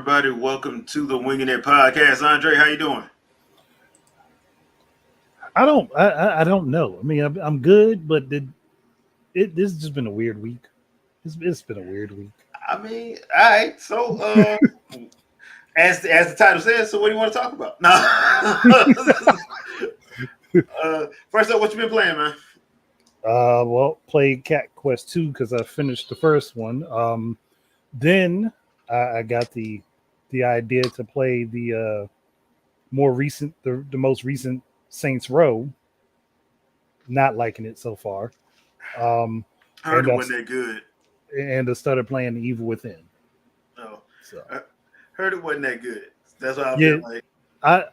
everybody? Welcome to the Wingin podcast. Andre, how you doing? I don't know. I mean, I'm good, but this has just been a weird week. It's been a weird week. I mean, all right. So, as the title says, so what do you want to talk about? No. First up, what you been playing, man? Well, played Cat Quest 2 because I finished the first one. Then I got the idea to play the most recent Saints Row. Not liking it so far. Um, Heard and it I wasn't that good. I started playing The Evil Within. No, So I heard it wasn't that good. That's why I've yeah, been like, I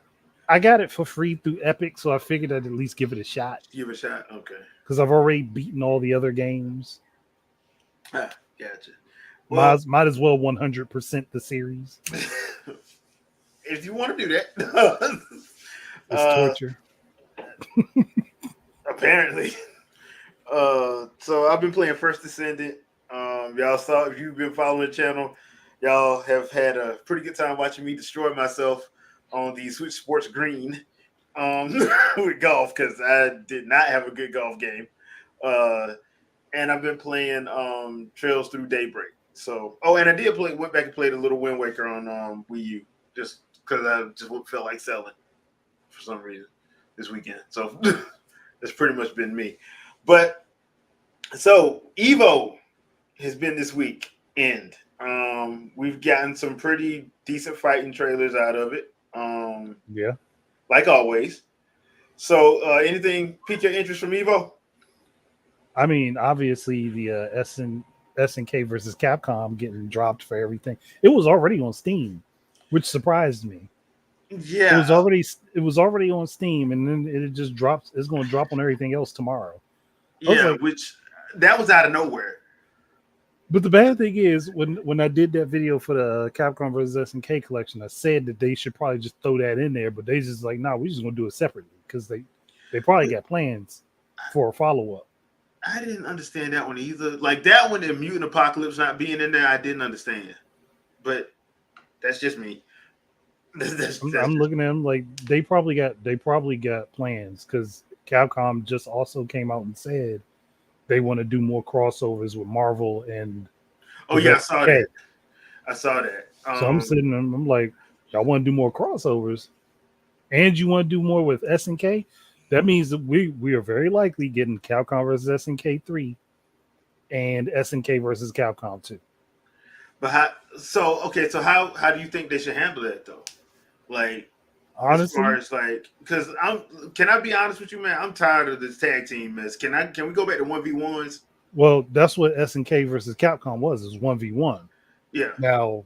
I got it for free through Epic, so I figured I'd at least give it a shot give it a shot. Okay, because I've already beaten all the other games. gotcha. Well, Might as well 100% the series. if you want to do that, It's uh, torture. apparently. So I've been playing First Descendant. Y'all saw if you've been following the channel, y'all have had a pretty good time watching me destroy myself on the Switch Sports Green um, with golf because I did not have a good golf game. Uh, and I've been playing Trails Through Daybreak. So, and I did went back and played a little Wind Waker on Wii U just because I just felt like selling for some reason this weekend. So that's pretty much been me. But so Evo has been this week end. We've gotten some pretty decent fighting trailers out of it. Yeah. Like always. So anything pique your interest from Evo? I mean, obviously the SNK versus Capcom getting dropped for everything. It was already on Steam, which surprised me. It Yeah. was already on Steam, and then it just drops. It's going to drop on everything else tomorrow. I was Yeah, like, which that was out of nowhere. but the bad thing is when I did that video for the Capcom versus SNK collection, I said that they should probably just throw that in there, but they just like, nah, we're just gonna do it separately because they probably got plans for a follow up. I didn't understand that one either. Like that one, the Mutant Apocalypse not being in there, I didn't understand. But that's just me. That's I'm just looking at them like they probably got plans because Capcom just also came out and said they want to do more crossovers with Marvel and oh with yeah, I saw SNK. that. I saw that. So I'm like, y'all want to do more crossovers, and you want to do more with SNK. That means that we are very likely getting Capcom versus SNK 3 and SNK versus Capcom 2. But how do you think they should handle that though? Like as far Honestly, as like because I'm can I be honest with you, man? I'm tired of this tag team mess. Can we go back to 1v1s? well, that's what SNK versus Capcom was, is 1v1. Yeah. Now,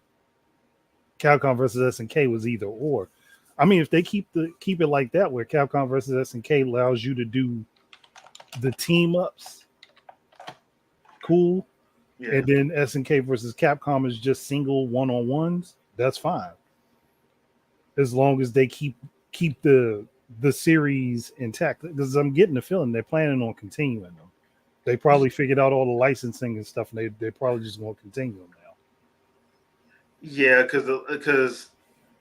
Capcom versus SNK was either or. I mean, if they keep it like that, where Capcom versus SNK allows you to do the team ups, cool, Yeah. and then SNK versus Capcom is just single one on ones, that's fine. As long as they keep the series intact, because I'm getting the feeling they're planning on continuing them. They probably figured out all the licensing and stuff, and they probably just going to continue them now. Yeah, because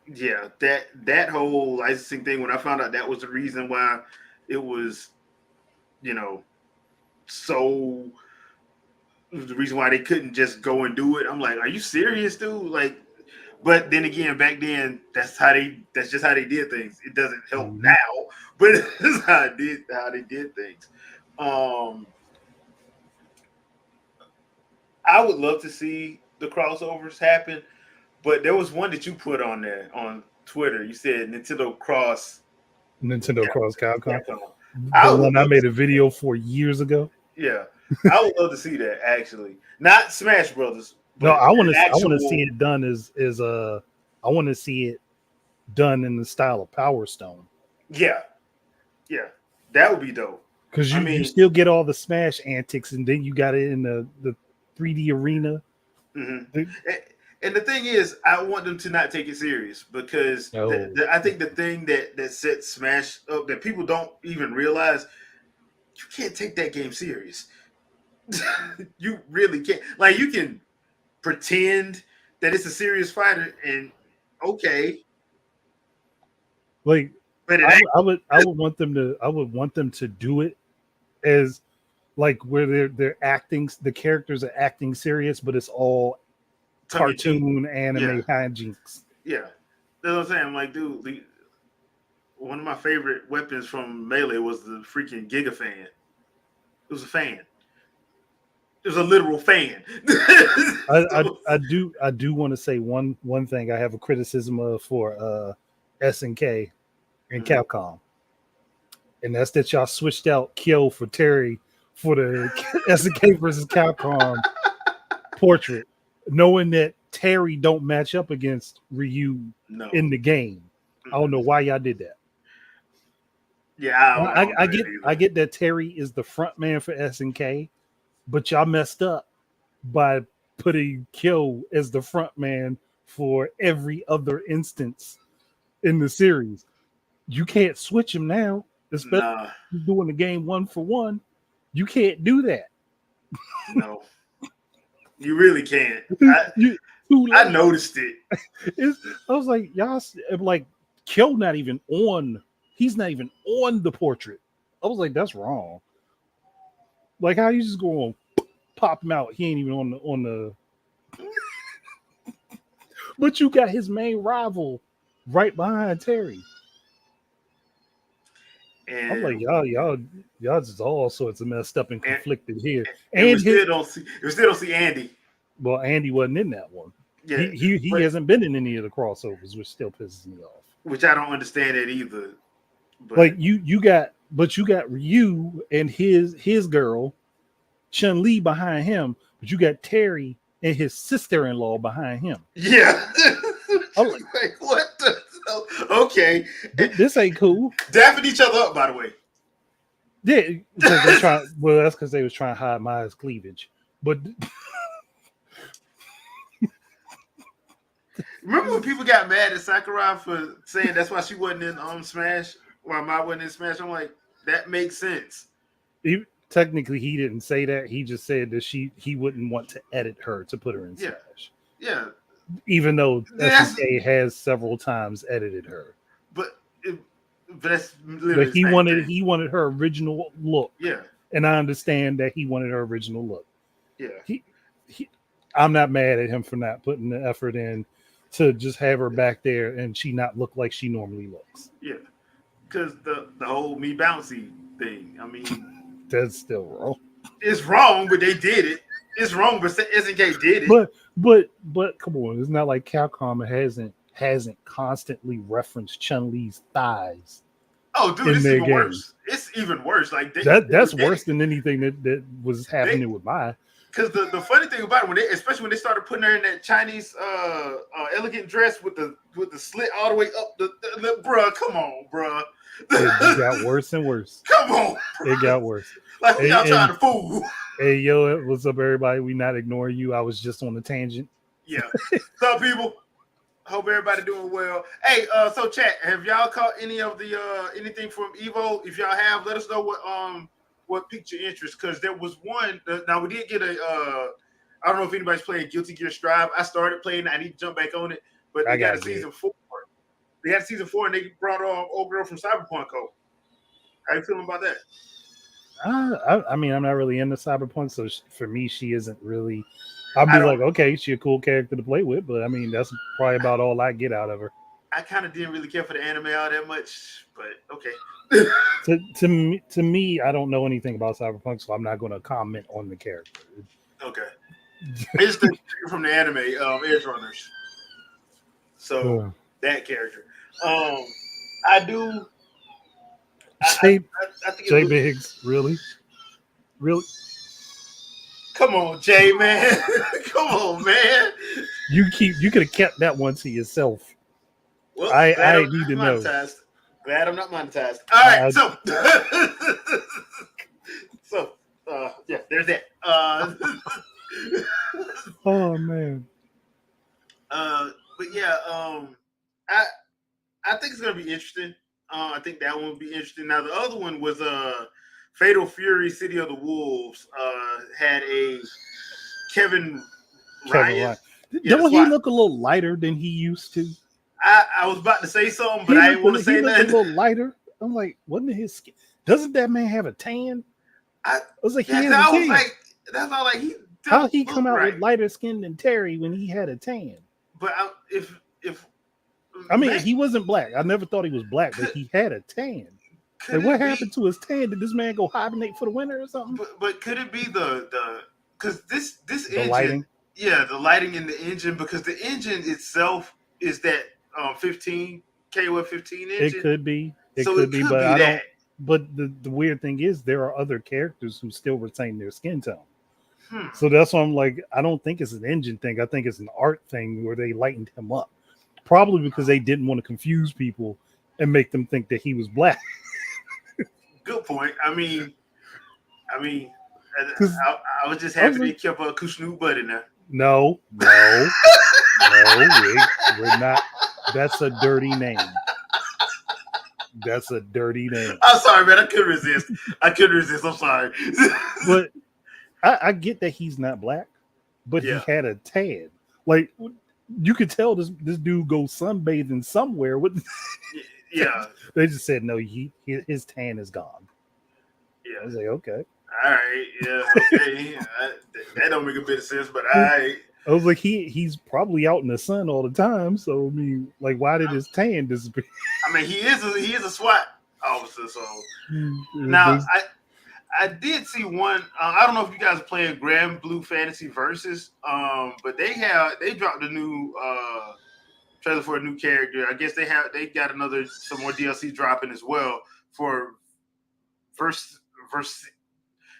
yeah, that whole licensing thing when I found out that was the reason why it was, you know, so the reason why they couldn't just go and do it. I'm like, are you serious, dude? Like, but then again, back then, that's just how they did things. It doesn't help Mm-hmm. now, but it's how they did things. Um, I would love to see the crossovers happen, but there was one that you put on there on Twitter. You said Nintendo Cross Nintendo Cross Capcom, Capcom. the I would one I love to made a see that. video for years ago. Yeah, I would love to see that actually. Not Smash Brothers, No, but I an want to see actual. it done as I want to see it done in the style of Power Stone, Yeah, yeah, that would be dope. because I you mean, still get all the Smash antics, and then you got it in the 3D arena. mhm. And the thing is, I want them to not take it serious because No, I think the thing that sets Smash up that people don't even realize, you can't take that game serious. You really can't. Like you can pretend that it's a serious fighter, and okay, Like but it I, ain't. I would want them to do it as like where they're acting, the characters are acting serious, but it's all Tongue in cheek. cartoon Yeah, anime hijinks. yeah. That's what I'm saying. I'm like, dude, one of my favorite weapons from Melee was the freaking Giga fan. It was a fan. It was a literal fan. So, I do want to say one thing I have a criticism of for SNK and mhm. Capcom, and that's that y'all switched out Kyo for Terry for the SNK versus Capcom portrait, knowing that Terry don't match up against Ryu No. in the game. I don't know Mm-mm. why y'all did that. Yeah, I don't know that I either. get that Terry is the front man for SNK, but y'all messed up by putting Kyo as the front man for every other instance in the series. You can't switch him now, especially Nah, doing the game one for one. You can't do that. no. You really can't. You too I late. noticed it. I was like, y'all, like Kyo not even on. He's not even on the portrait. I was like, that's wrong. Like, how you just going to pop him out? He ain't even on the. But you got his main rival right behind Terry. I'm like, And y'all just all sorts of messed up and and, conflicted here. and And his we still don't see Andy. well, Andy wasn't in that one. Yeah, He but hasn't been in any of the crossovers, which still pisses me off. which I don't understand it either. Like But you got Ryu and his girl Chun Li behind him, but you got Terry and his sister in law behind him. yeah, I'm like, like what the hell? Okay, this ain't cool. dapping each other up, by the way. Yeah, because they try. Well, that's because they was trying to hide Maya's cleavage. But Remember when people got mad at Sakurai for saying that's why she wasn't in Smash, why Maya wasn't in Smash? I'm like, that makes sense. technically, he didn't say that. He just said that he wouldn't want to edit her to put her in Yeah, Smash, yeah. even though That's SNK has several times edited her. but it, but that's But literally the same thing. he wanted her original look, Yeah, and I understand that he wanted her original look. yeah, He, he I'm not mad at him for not putting the effort in to just have her back there and she not look like she normally looks. yeah. Because the whole me bouncy thing. I mean, That's still wrong. it's wrong, but they did it. It's wrong, but SNK did it. But come on, it's not like Capcom hasn't constantly referenced Chun Li's thighs Oh, dude, in it's their even game. worse. It's even worse. Like That's worse than anything that was happening with Maya. Because the funny thing about it, especially when they started putting her in that Chinese elegant dress with the slit all the way up the bruh, come on, bruh. It got worse and worse. Come on. It got worse. Like who y'all trying to fool? Hey yo, what's up everybody? We not ignoring you. I was just on a tangent. Yeah. What's up, people? Hope everybody doing well. Hey, so chat, have y'all caught any of the anything from Evo? If y'all have, let us know what piqued your interest, because there was one. Now we did get a. I don't know if anybody's playing Guilty Gear Strive. I started playing. I need to jump back on it, but they got a season 4. They had season 4, and they brought on old girl from Cyberpunk. How you feeling about that? I mean, I'm not really into Cyberpunk, so for me, she isn't really. I'll be like, okay, she's a cool character to play with, but I mean, that's probably about all I get out of her. I kind of didn't really care for the anime all that much, but okay. To me, I don't know anything about Cyberpunk, so I'm not going to comment on the character. Okay, it's the from the anime, Edge Runners. So that character, I do. Jay, I think Jay Biggs, really? Come on, Jay, man. Come on, man. You could have kept that one to yourself. Well, I need to know. Glad I'm not monetized. All right, so yeah, there's that. Oh man. But yeah, I think it's gonna be interesting. I think that one would be interesting. Now the other one was Fatal Fury: City of the Wolves. Had a Kevin Ryan. Yeah, Don't he look a little lighter than he used to? I was about to say something, but I didn't want to say He looked nothing. a little lighter. I'm like, wasn't his skin? Doesn't that man have a tan? I was like, he has a tan. That's all. Like he. How he come out with lighter skin than Terry when he had a tan? But if I mean, he wasn't black. I never thought he was black, but he had a tan. Like, what happened to his tan? Did this man go hibernate for the winter or something? But could it be the because this the engine? Lighting? Yeah, the lighting in the engine, because the engine itself is that 15 KOF 15 engine. It could be. It could be, but I don't. But the weird thing is, there are other characters who still retain their skin tone. So that's why I'm like, I don't think it's an engine thing. I think it's an art thing where they lightened him up. Probably because they didn't want to confuse people and make them think that he was black. Good point. I was just happy they kept a Kushnu butt in there. No, we're not. That's a dirty name. That's a dirty name. I'm sorry, man. I couldn't resist. I'm sorry. But I get that he's not black, but he had a tan. Like, you could tell this dude goes sunbathing somewhere with. Yeah. They just said no. His tan is gone. Yeah. I was like, okay. All right. Yeah. Okay. That don't make a bit of sense, but all right. I was like, he's probably out in the sun all the time. So I mean, like, why did his tan disappear? I mean, he is a SWAT officer. So now I did see one. I don't know if you guys are playing Grand Blue Fantasy Versus, but they dropped a new trailer for a new character. I guess they got some more DLC dropping as well for verse.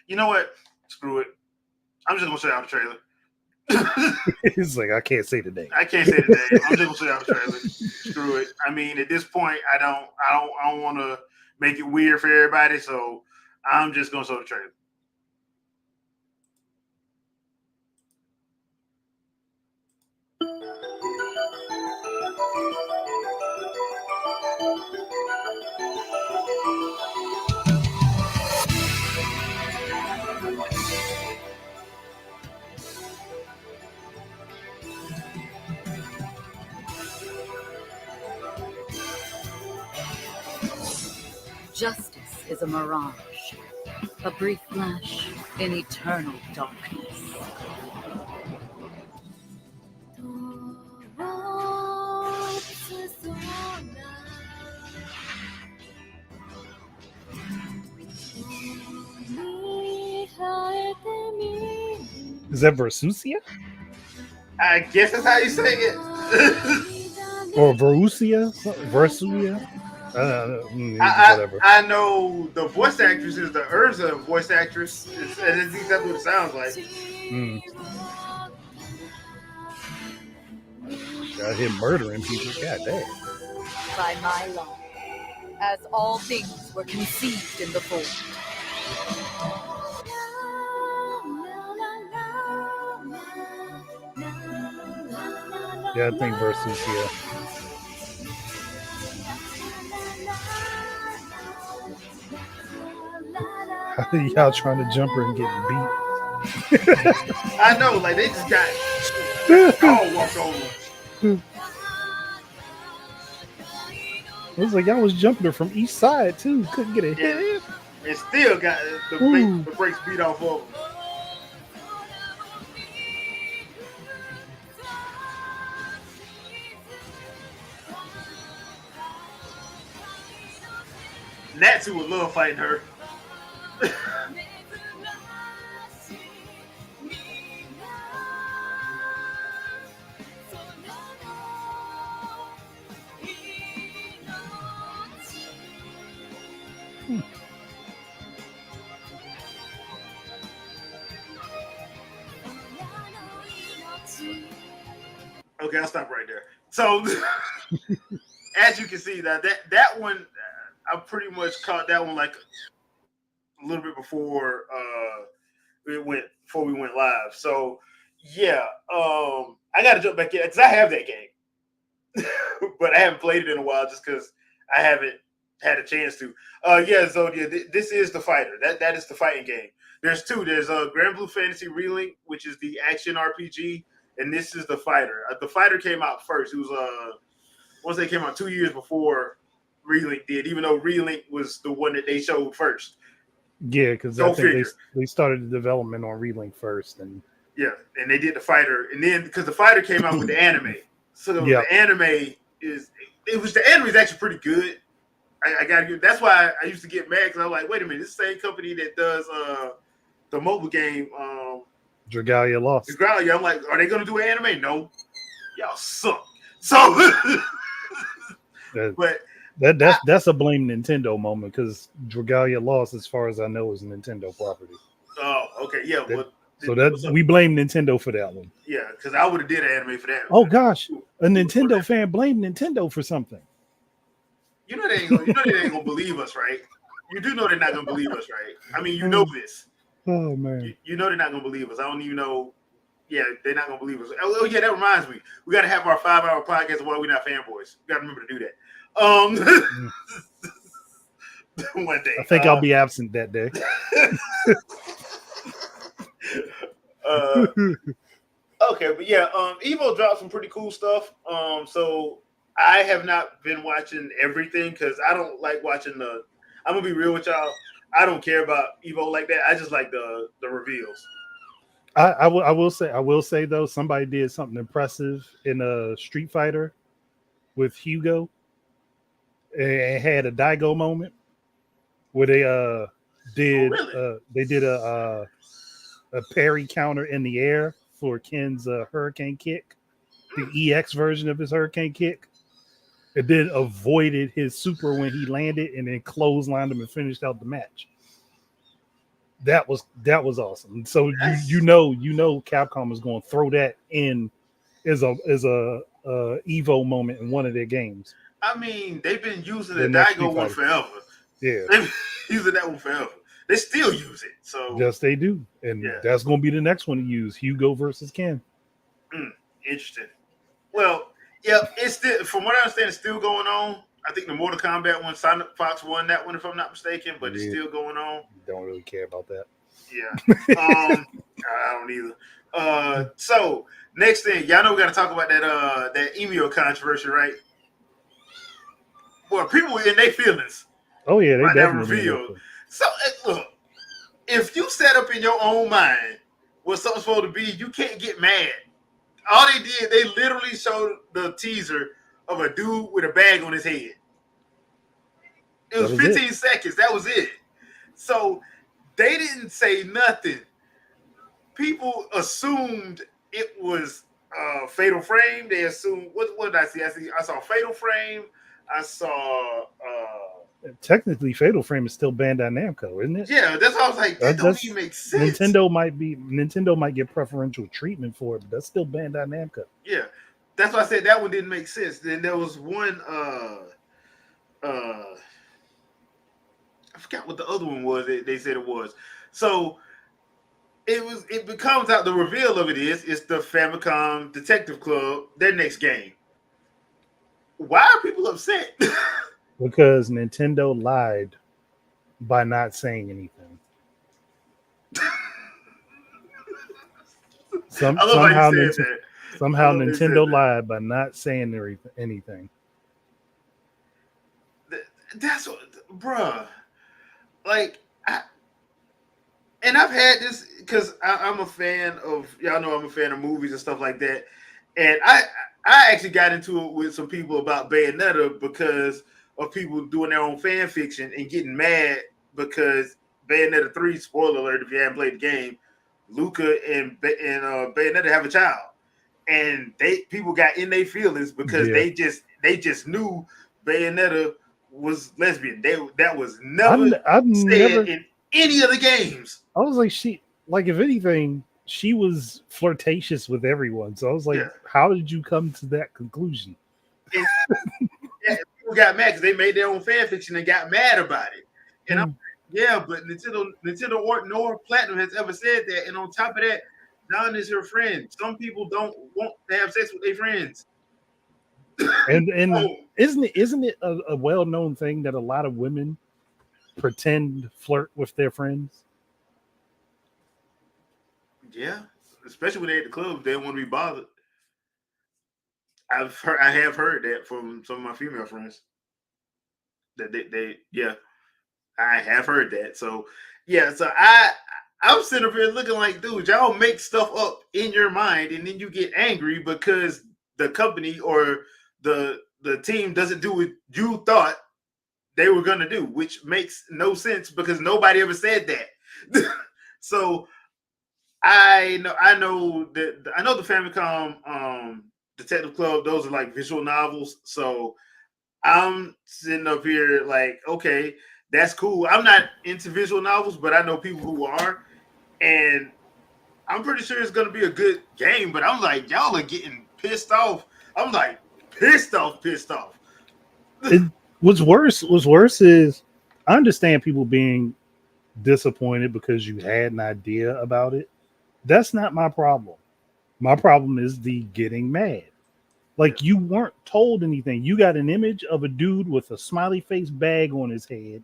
You know what? Screw it. I'm just gonna show out the trailer. It's like, I can't say the name. I'm just gonna show out the trailer. Screw it. I mean, at this point, I don't want to make it weird for everybody, so I'm just gonna show the trailer. Justice is a mirage, a brief flash in eternal darkness. Is that Versusia? I guess that's how you say it. Or Verusia? Versusia? Whatever. I know the voice actress is the Urza voice actress. It's exactly what it sounds like. Got him murdering people. God damn. By my law, as all things were conceived in the void. Yeah, I think Versusia. Y'all trying to jump her and get beat. I know, like they just got all walked over. It was like y'all was jumping her from each side too. Couldn't get a hit in. And still got the brakes beat off of them. Natsu would love fighting her. Okay, I'll stop right there. So, as you can see, that one, I pretty much caught that one like a little bit before we went live. So, yeah, I got to jump back in because I have that game, but I haven't played it in a while just because I haven't had a chance to. Yeah, Zodia, this is the fighter. That is the fighting game. There's two. There's Grand Blue Fantasy Relink, which is the action RPG. and this is the fighter. The fighter came out first. It was once they came out 2 years before Relink did, even though Relink was the one that they showed first. Yeah, because I Go think figure. they started the development on Relink first, and Yeah, and they did the fighter, and then because the fighter came out with the anime, so Yep. the anime the anime is actually pretty good. I gotta give. That's why I used to get mad because I was like, wait a minute, this is the same company that does the mobile game Dragalia lost. Dragalia. I'm like, are they gonna do an anime? No, y'all suck. So, but That's a blame Nintendo moment because Dragalia lost, as far as I know, is a Nintendo property. oh, okay, yeah. So that we blame Nintendo for that one. Yeah, because I would have did an anime for that. Oh gosh, a Nintendo fan blamed Nintendo for something. You know they ain't gonna believe us, right? You do know they're not gonna believe us, right? I mean, you know this. Oh man, You know they're not gonna believe us. I don't even know. Yeah, they're not gonna believe us. Oh yeah, that reminds me. We got to have our 5-hour podcast of Why We Not Fanboys. We got to remember to do that. One day. I think I'll be absent that day. Okay, but yeah, Evo dropped some pretty cool stuff. So I have not been watching everything because I don't like watching the. I'm gonna be real with y'all. I don't care about Evo like that. I just like the reveals. I will say though, somebody did something impressive in a Street Fighter with Hugo. It had a Daigo moment where they did they did a parry counter in the air for Ken's hurricane kick, the EX version of his hurricane kick. It then avoided his super when he landed and then clotheslined him and finished out the match. That was awesome. So you know Capcom is going to throw that in as a Evo moment in one of their games. I mean, they've been using the Daigo one forever. Yeah, they've been using that one forever. They still use it. So yes, they do, and that's going to be the next one to use Hugo versus Ken. Interesting. Well, yeah, it's still, from what I understand, it's still going on. I think the Mortal Kombat one, Sonic Fox won that one, if I'm not mistaken, but it's still going on. Don't really care about that. Yeah. I don't either. So next thing, y'all know we got to talk about that email controversy, right? Well, people were in their feelings. Oh yeah, they definitely revealed. So look, if you set up in your own mind what something's supposed to be, you can't get mad. All they did, they literally showed the teaser of a dude with a bag on his head. It was 15 seconds. That was it. So they didn't say nothing. People assumed it was Fatal Frame. They assumed what did I see? I saw Fatal Frame. I saw technically Fatal Frame is still Bandai Namco, isn't it? Yeah, that's why I was like, that don't even make sense. Nintendo might get preferential treatment for it, but that's still Bandai Namco. Yeah. That's why I said that one didn't make sense. Then there was one I forgot what the other one was. They said it was. So it becomes out, the reveal of it's the Famicom Detective Club, their next game. Why are people upset? Because Nintendo lied by not saying anything. Somehow Nintendo lied by not saying anything. That's what, bruh. Like, I've had this because I'm a fan of, y'all know I'm a fan of movies and stuff like that. And I actually got into it with some people about Bayonetta because of people doing their own fan fiction and getting mad because Bayonetta 3, spoiler alert if you haven't played the game, Luca and Bayonetta have a child. And people got in their feelings because they just knew Bayonetta was lesbian. That was never said in any of the games. I was like, if anything, she was flirtatious with everyone. So I was like, how did you come to that conclusion? And, people got mad because they made their own fan fiction and got mad about it. And I'm like, but Nintendo or nor Platinum has ever said that. And on top of that, Don is her friend. Some people don't want to have sex with their friends. And isn't it a well-known thing that a lot of women pretend flirt with their friends? Yeah. especially when they're at the club, they don't want to be bothered. I have heard that from some of my female friends that yeah, I have heard that. So yeah, so I'm sitting up here looking like, dude, y'all make stuff up in your mind, and then you get angry because the company or the team doesn't do what you thought they were gonna do, which makes no sense because nobody ever said that. So I know the Famicom Detective Club, those are like visual novels. So I'm sitting up here like, okay, that's cool. I'm not into visual novels, but I know people who are, and I'm pretty sure it's gonna be a good game. But I'm like, y'all are getting pissed off. I'm like pissed off. It, what's worse is I understand people being disappointed because you had an idea about it. That's not my problem. My problem is the getting mad. Like you weren't told anything. You got an image of a dude with a smiley face bag on his head,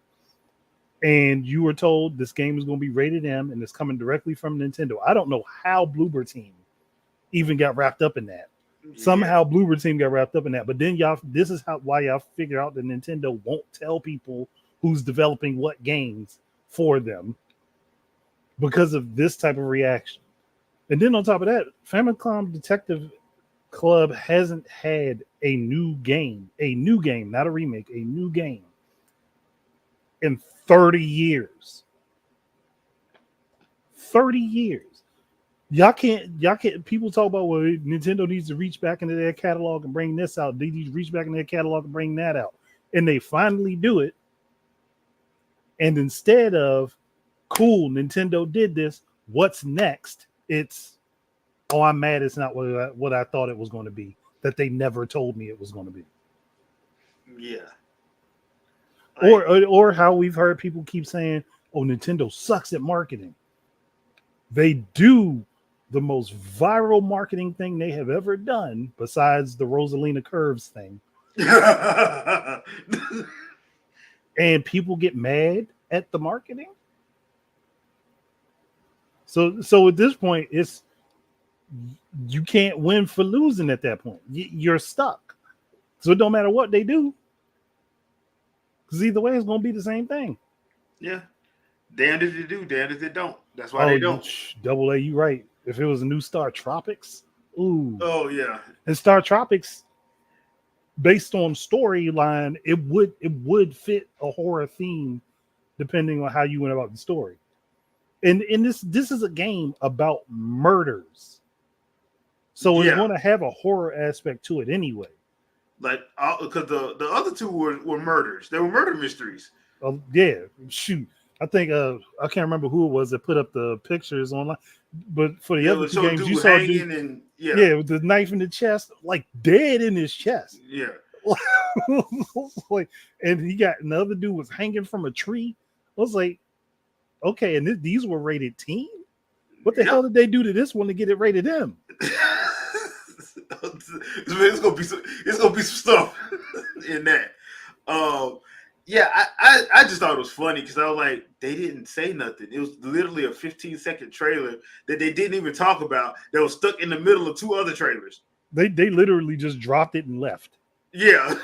and you were told this game is going to be rated M and it's coming directly from Nintendo. I don't know how Bloober Team even got wrapped up in that. Somehow Bloober Team got wrapped up in that. But then y'all, this is why y'all figure out that Nintendo won't tell people who's developing what games for them because of this type of reaction. And then on top of that, Famicom Detective Club hasn't had a new game, not a remake, a new game in 30 years. 30 years. Y'all can't, people talk about, well, Nintendo needs to reach back into their catalog and bring this out. They need to reach back in their catalog and bring that out. And they finally do it. And instead of, cool, Nintendo did this, what's next? It's, oh, I'm mad it's not what I thought it was going to be, that they never told me it was going to be. Yeah. Or how we've heard people keep saying, oh, Nintendo sucks at marketing. They do the most viral marketing thing they have ever done, besides the Rosalina Curves thing. And people get mad at the marketing. So at this point, it's you can't win for losing at that point. You're stuck. So it don't matter what they do, because either way, it's going to be the same thing. Yeah. Damned if they do, damned if they don't. That's why they don't. Double A, you right. If it was a new Star Tropics, ooh. Oh yeah. And Star Tropics, based on storyline, it would fit a horror theme, depending on how you went about the story. And this is a game about murders, so it's going to have a horror aspect to it anyway. Like, because the other two were murders. They were murder mysteries. Yeah, shoot. I think I can't remember who it was that put up the pictures online, but for the other two games, you saw dude, and with the knife in the chest, like dead in his chest. Yeah. Like, and he got another dude was hanging from a tree. I was like, okay, and these were rated teen. What the hell did they do to this one to get it rated M? It's gonna be some stuff in that. Yeah, I just thought it was funny because I was like, they didn't say nothing. It was literally a 15-second trailer that they didn't even talk about, that was stuck in the middle of two other trailers. They literally just dropped it and left. Yeah.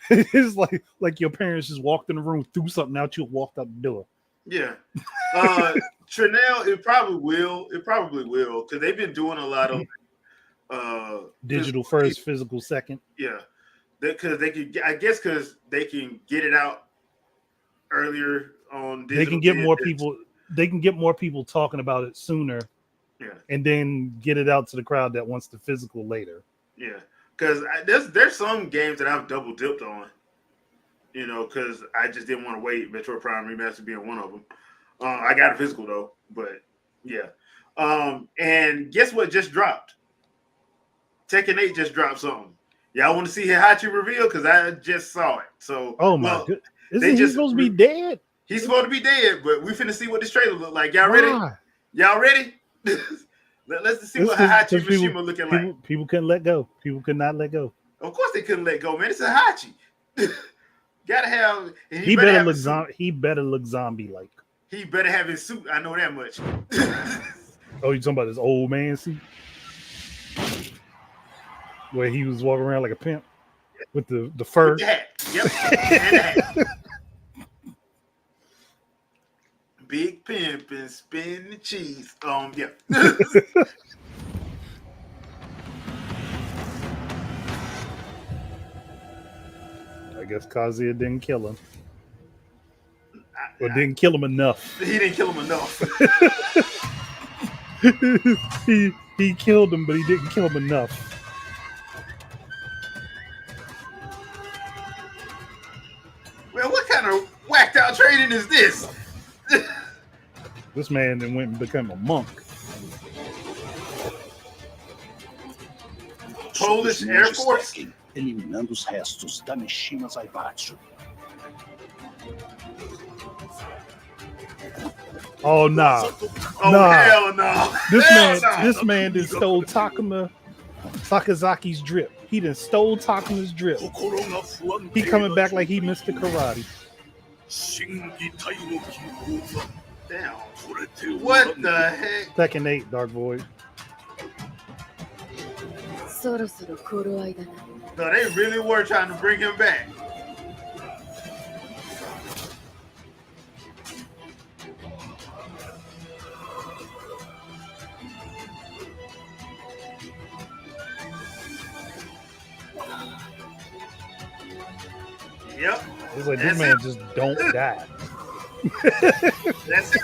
It's like your parents just walked in the room, threw something out, you walked out the door. Yeah. Trinell, it probably will, because they've been doing a lot of digital first, physical second. Yeah. Because they can, I guess, because they can get it out earlier on digital. They can get more people. They can get more people talking about it sooner. Yeah. And then get it out to the crowd that wants the physical later. Yeah. Because there's some games that I've double dipped on. You know, because I just didn't want to wait. Metroid Prime Remaster being one of them. I got a physical though, but yeah. And guess what just dropped? Tekken 8 just dropped something. Y'all want to see Hihachi reveal? Because I just saw it. So, oh my god, isn't he supposed to be dead? He's supposed to be dead, but we finna see what this trailer look like. Y'all ready? Y'all ready? Let's see what Hihachi Mishima looking like. People couldn't let go. People could not let go. Of course they couldn't let go, man. It's Hihachi. Gotta have. He better look. He better look zombie like. He better have his suit. I know that much. Oh, you talking about this old man suit where he was walking around like a pimp with the With fur? the hat. Yep. And the hat. Big pimp and spin the cheese. Yeah. I guess Kazuya didn't kill him, or didn't kill him enough. He didn't kill him enough. he killed him, but he didn't kill him enough. Well, what kind of whacked out training is this? This man then went and became a monk. Polish Air Force? Eliminando os restos da Mishima Zaibatsu. Oh nah, Oh nah. hell no! This man done stole Sakazaki's drip. He done stole Takuma's drip. He coming back like he Mr. Karate. Damn. What the heck? Second 8, Dark Void. そろそろ頃合いだな。 No, they really were trying to bring him back. Yep. It's like That's this man it. just don't die. That's it.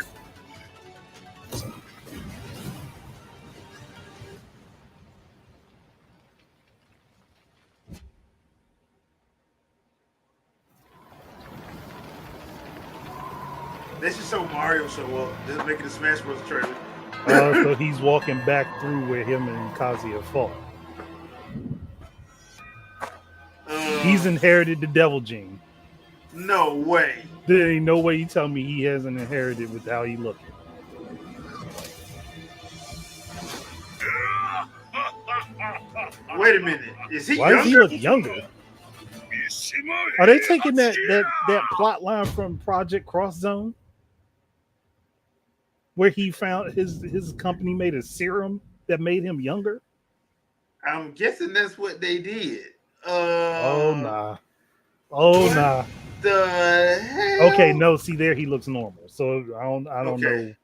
They should show Mario show up. They're making a Smash Bros. Trailer. So he's walking back through where him and Kazuya fought. He's inherited the devil gene. No way. There ain't no way you tell me he hasn't inherited with how he looking. Wait a minute. Is he Why younger? does he look younger? Are they taking that plot line from Project Cross Zone? Where he found his company made a serum that made him younger? I'm guessing that's what they did. Oh nah. Oh what nah. The hell? Okay, no, see there he looks normal. So I don't Okay. know.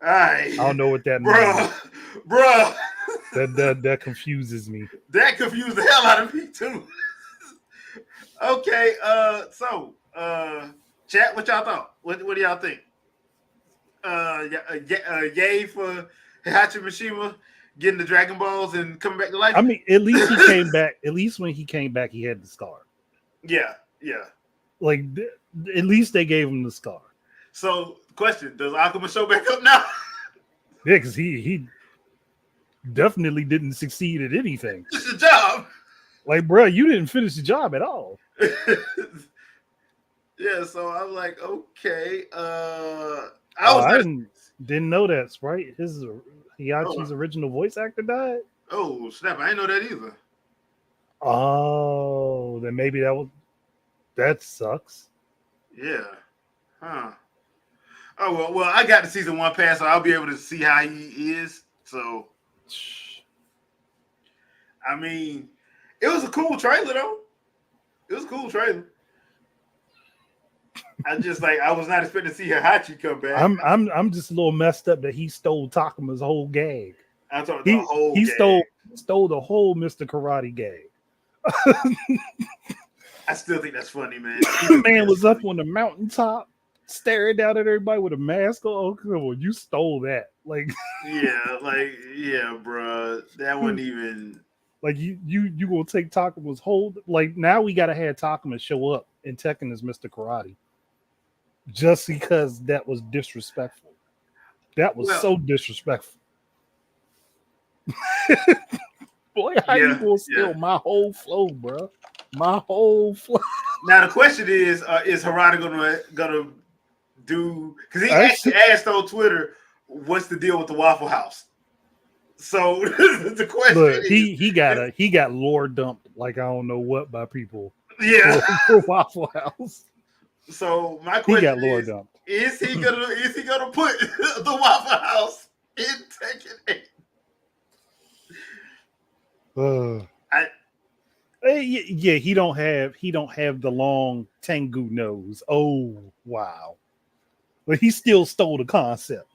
All right. I don't know what that means. Bruh. That confuses me. That confused the hell out of me too. Okay, so chat, what y'all thought? What do y'all think? Yay for Heihachi Mishima getting the Dragon Balls and coming back to life? I mean, at least he came back. At least when he came back, he had the scar. Yeah. Like at least they gave him the scar. So, question: does Akuma show back up now? Yeah, because he definitely didn't succeed at anything. It's a job. Like, bro, you didn't finish the job at all. Yeah, so I'm like, okay. I didn't know that, right? His Heihachi's original voice actor died. Oh snap! I didn't know that either. Oh, then maybe that sucks. Yeah. Huh. Oh well, I got the season 1 pass, so I'll be able to see how he is. So, I mean, it was a cool trailer though. It was a cool trailer. I was not expecting to see Heihachi come back. I'm just a little messed up that he stole Takuma's whole gag. I thought the whole he gag. stole the whole Mr. Karate gag. I still think that's funny, man. The man was up on the mountaintop staring down at everybody with a mask on. Oh, come on, you stole that. Like, yeah, bro. That wasn't even like you gonna take Takuma's whole. Like, now we gotta have Takuma show up in Tekken as Mr. Karate, just because that was disrespectful. That was so disrespectful. Boy, how you gonna steal my whole flow, bro? My whole flow. Now the question is Harada gonna do? Because he actually asked on Twitter, "What's the deal with the Waffle House?" So the question is, he got lore dumped like I don't know what by people. Yeah, for Waffle House. So my question he got lore dumped. Is he gonna put the Waffle House In Tekken 8. Uh, yeah, he don't have the long Tengu nose. Oh wow, but he still stole the concept.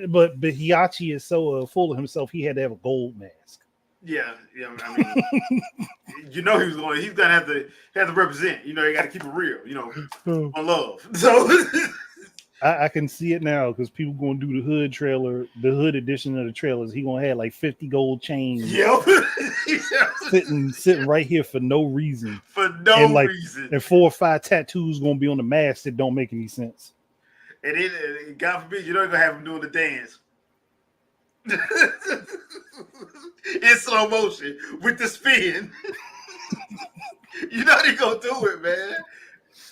But Hiachi is so full of himself, he had to have a gold mask. Yeah. I mean, you know he's gonna have to represent. You know, you got to keep it real. You know, on love. So I can see it now because people going to do the hood trailer, the hood edition of the trailers. He gonna have like 50 gold chains, yep. sitting right here for no reason, For no reason. And 4 or 5 tattoos gonna be on the mask that don't make any sense. And then, God forbid, you know you're gonna have him doing the dance in slow motion with the spin. You know they're gonna do it, man.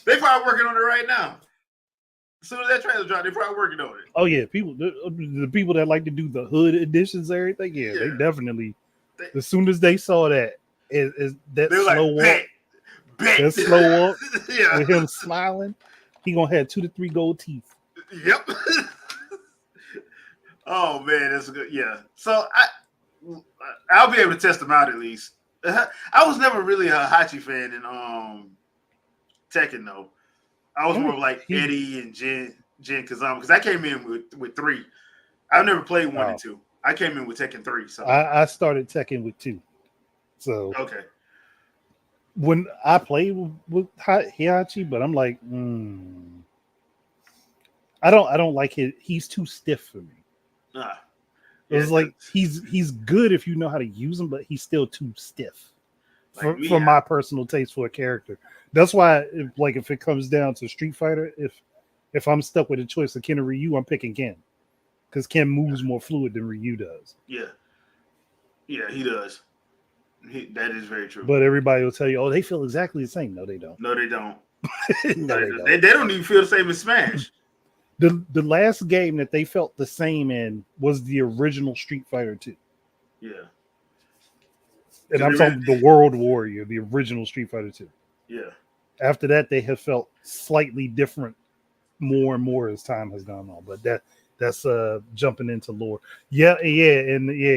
They probably working on it right now. As soon as that trailer dropped, they're probably working on it. Oh yeah, the people that like to do the hood editions, and everything. Yeah, they definitely. As soon as they saw that, that slow like, up, that slow up, yeah, with him smiling, he gonna have 2 to 3 gold teeth. Yep. Oh man, that's good. Yeah. So I'll be able to test them out at least. I was never really a Hachi fan in Tekken though. I was more of like Eddie and Jin Kazama because I came in with 3. I've never played 1 and 2. I came in with Tekken 3. So I started Tekken with 2. So okay. When I played with Hiachi, but I'm like, I don't like it. He's too stiff for me. It's like he's good if you know how to use him, but he's still too stiff for my personal taste for a character. That's why, if it comes down to Street Fighter, if I'm stuck with a choice of Ken or Ryu, I'm picking Ken because Ken moves more fluid than Ryu does. Yeah, he does. That is very true. But everybody will tell you, oh, they feel exactly the same. No, they don't. No, they don't. They don't even feel the same as Smash. The last game that they felt the same in was the original Street Fighter 2. Yeah. And I'm talking the World Warrior, the original Street Fighter 2. Yeah. After that, they have felt slightly different more and more as time has gone on. But that's jumping into lore. Yeah,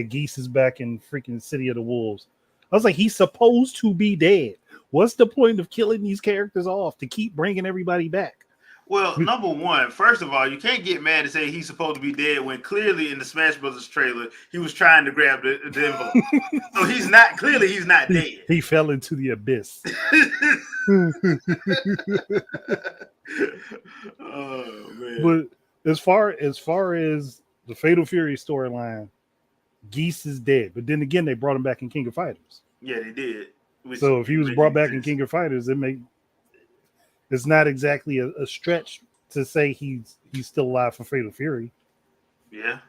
Geese is back in freaking City of the Wolves. I was like, he's supposed to be dead. What's the point of killing these characters off to keep bringing everybody back? Well, number one, first of all, you can't get mad and say he's supposed to be dead when clearly in the Smash Brothers trailer he was trying to grab the envelope. So he's not dead. He fell into the abyss. Oh man! But as far as the Fatal Fury storyline, Geese is dead. But then again, they brought him back in King of Fighters. Yeah, they did. So if he was brought back in King of Fighters, it's not exactly a stretch to say he's still alive for Fatal Fury. Yeah,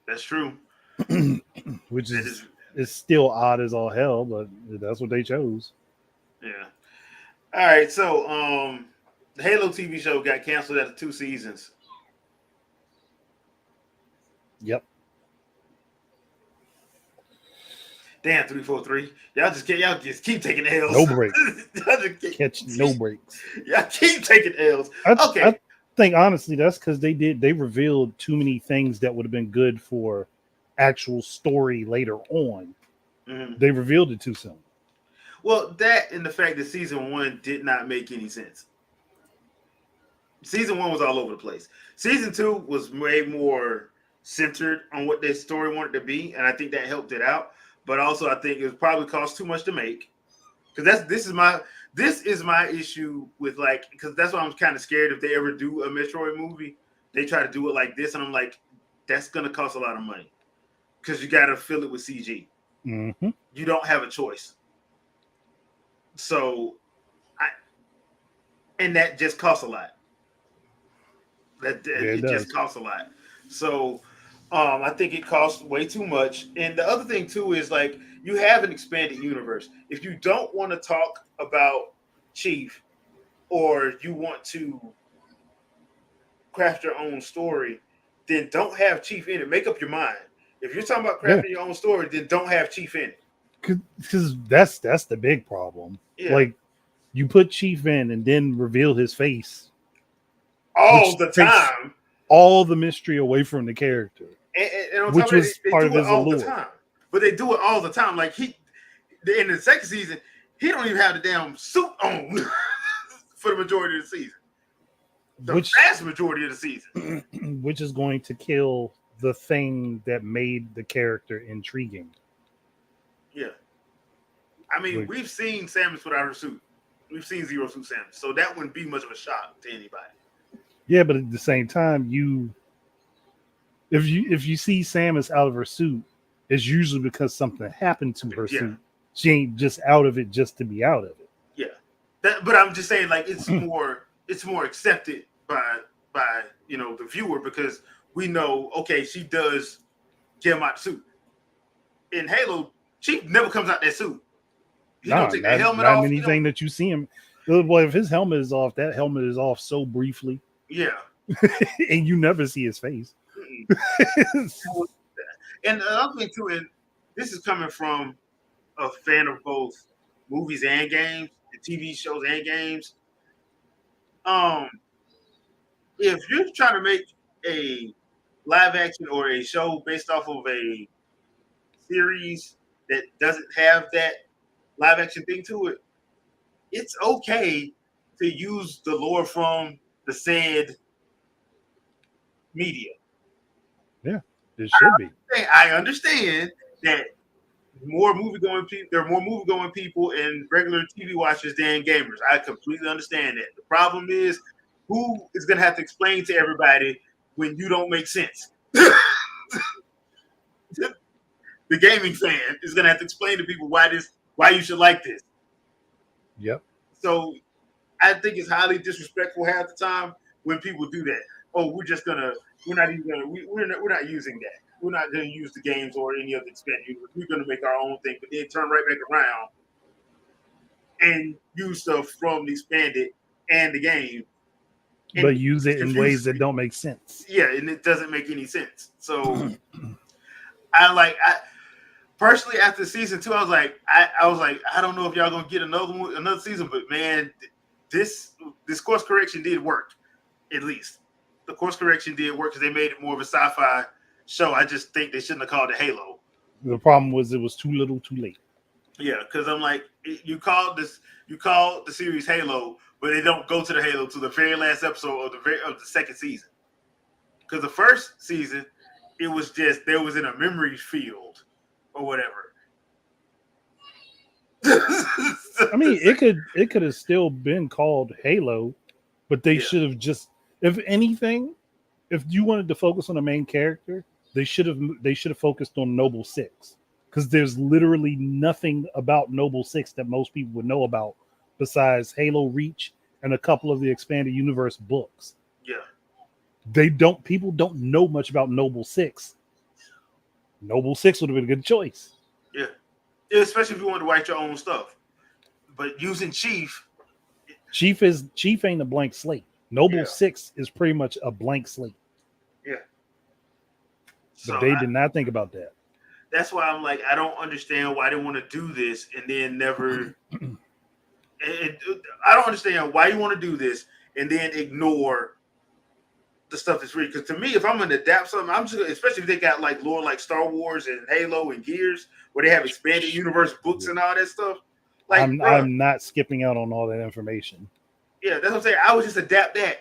that's true. Which is still odd as all hell, but that's what they chose. Yeah. All right, so the Halo TV show got canceled after 2 seasons. Yep. Damn, 343. Y'all just keep taking L's. No breaks. No breaks. Y'all keep taking L's. Okay. I think honestly that's because they revealed too many things that would have been good for actual story later on. Mm-hmm. They revealed it too soon. Well, that and the fact that season 1 did not make any sense. Season 1 was all over the place. Season 2 was way more centered on what their story wanted to be, and I think that helped it out. But also, I think it probably cost too much to make. Because this is my issue with because that's why I'm kind of scared if they ever do a Metroid movie, they try to do it like this, and I'm like, that's gonna cost a lot of money because you got to fill it with CG. Mm-hmm. You don't have a choice. So, and that just costs a lot. It just costs a lot. So. I think it costs way too much. And the other thing, too, is you have an expanded universe. If you don't want to talk about Chief or you want to craft your own story, then don't have Chief in it. Make up your mind. If you're talking about crafting your own story, then don't have Chief in it. Because that's the big problem. Yeah. You put Chief in and then reveal his face all the time. all the mystery away from the character, And on which top of was that, they part of do it his all the allure. time. But they do it all the time. Like in the second season, he don't even have the damn suit on for the majority of the season. The vast majority of the season. Which is going to kill the thing that made the character intriguing. Yeah. I mean, we've seen Samus without her suit. We've seen Zero Suit Samus. So that wouldn't be much of a shock to anybody. Yeah, but at the same time, if you see Samus out of her suit, it's usually because something happened to her suit. She ain't just out of it just to be out of it. Yeah. But I'm just saying, like, it's more accepted by the viewer, because we know, okay, she does get out the suit. In Halo, she never comes out that suit. He don't take the helmet off. Not anything that you see him. Boy, if his helmet is off, that helmet is off so briefly. Yeah. And you never see his face. And another thing too, and this is coming from a fan of both movies and games, and TV shows and games. If you're trying to make a live action or a show based off of a series that doesn't have that live action thing to it, it's okay to use the lore from the said media. Yeah, it should be. I understand that there are more movie-going people and regular TV watchers than gamers. I completely understand that. The problem is, who is going to have to explain to everybody when you don't make sense? The gaming fan is going to have to explain to people why you should like this. Yep. So I think it's highly disrespectful half the time when people do that. Oh, we're not using that. We're not going to use the games or any other expanded universe. We're going to make our own thing, but then turn right back around and use stuff from the expanded and the game. But use it in ways that don't make sense. Yeah, and it doesn't make any sense. So I personally, after season 2, I was like, I don't know if y'all gonna get another season, but man, this course correction did work. At least the course correction did work, because they made it more of a sci-fi show. I just think they shouldn't have called it Halo. The problem was it was too little, too late. Yeah, because I'm like, you called the series Halo, but they don't go to the Halo to the very last episode of the second season. Because the first season, it was just there was in a memory field or whatever. I mean, it could have still been called Halo, but they should have just, if anything, if you wanted to focus on the main character, they should have focused on Noble 6, because there's literally nothing about Noble 6 that most people would know about besides Halo Reach and a couple of the expanded universe books. Yeah. People don't know much about Noble 6. Noble 6 would have been a good choice. Yeah. Especially if you want to write your own stuff. But using Chief ain't a blank slate. Noble 6 is pretty much a blank slate. Yeah. But they did not think about that. That's why I'm like, I don't understand why they want to do this and then never. I don't understand why you want to do this and then ignore the stuff that's real. Because to me, if I'm going to adapt something, I'm just, especially if they got like lore like Star Wars and Halo and Gears, where they have expanded universe books and all that stuff. Like, I'm not skipping out on all that information. Yeah, that's what I'm saying. I would just adapt that.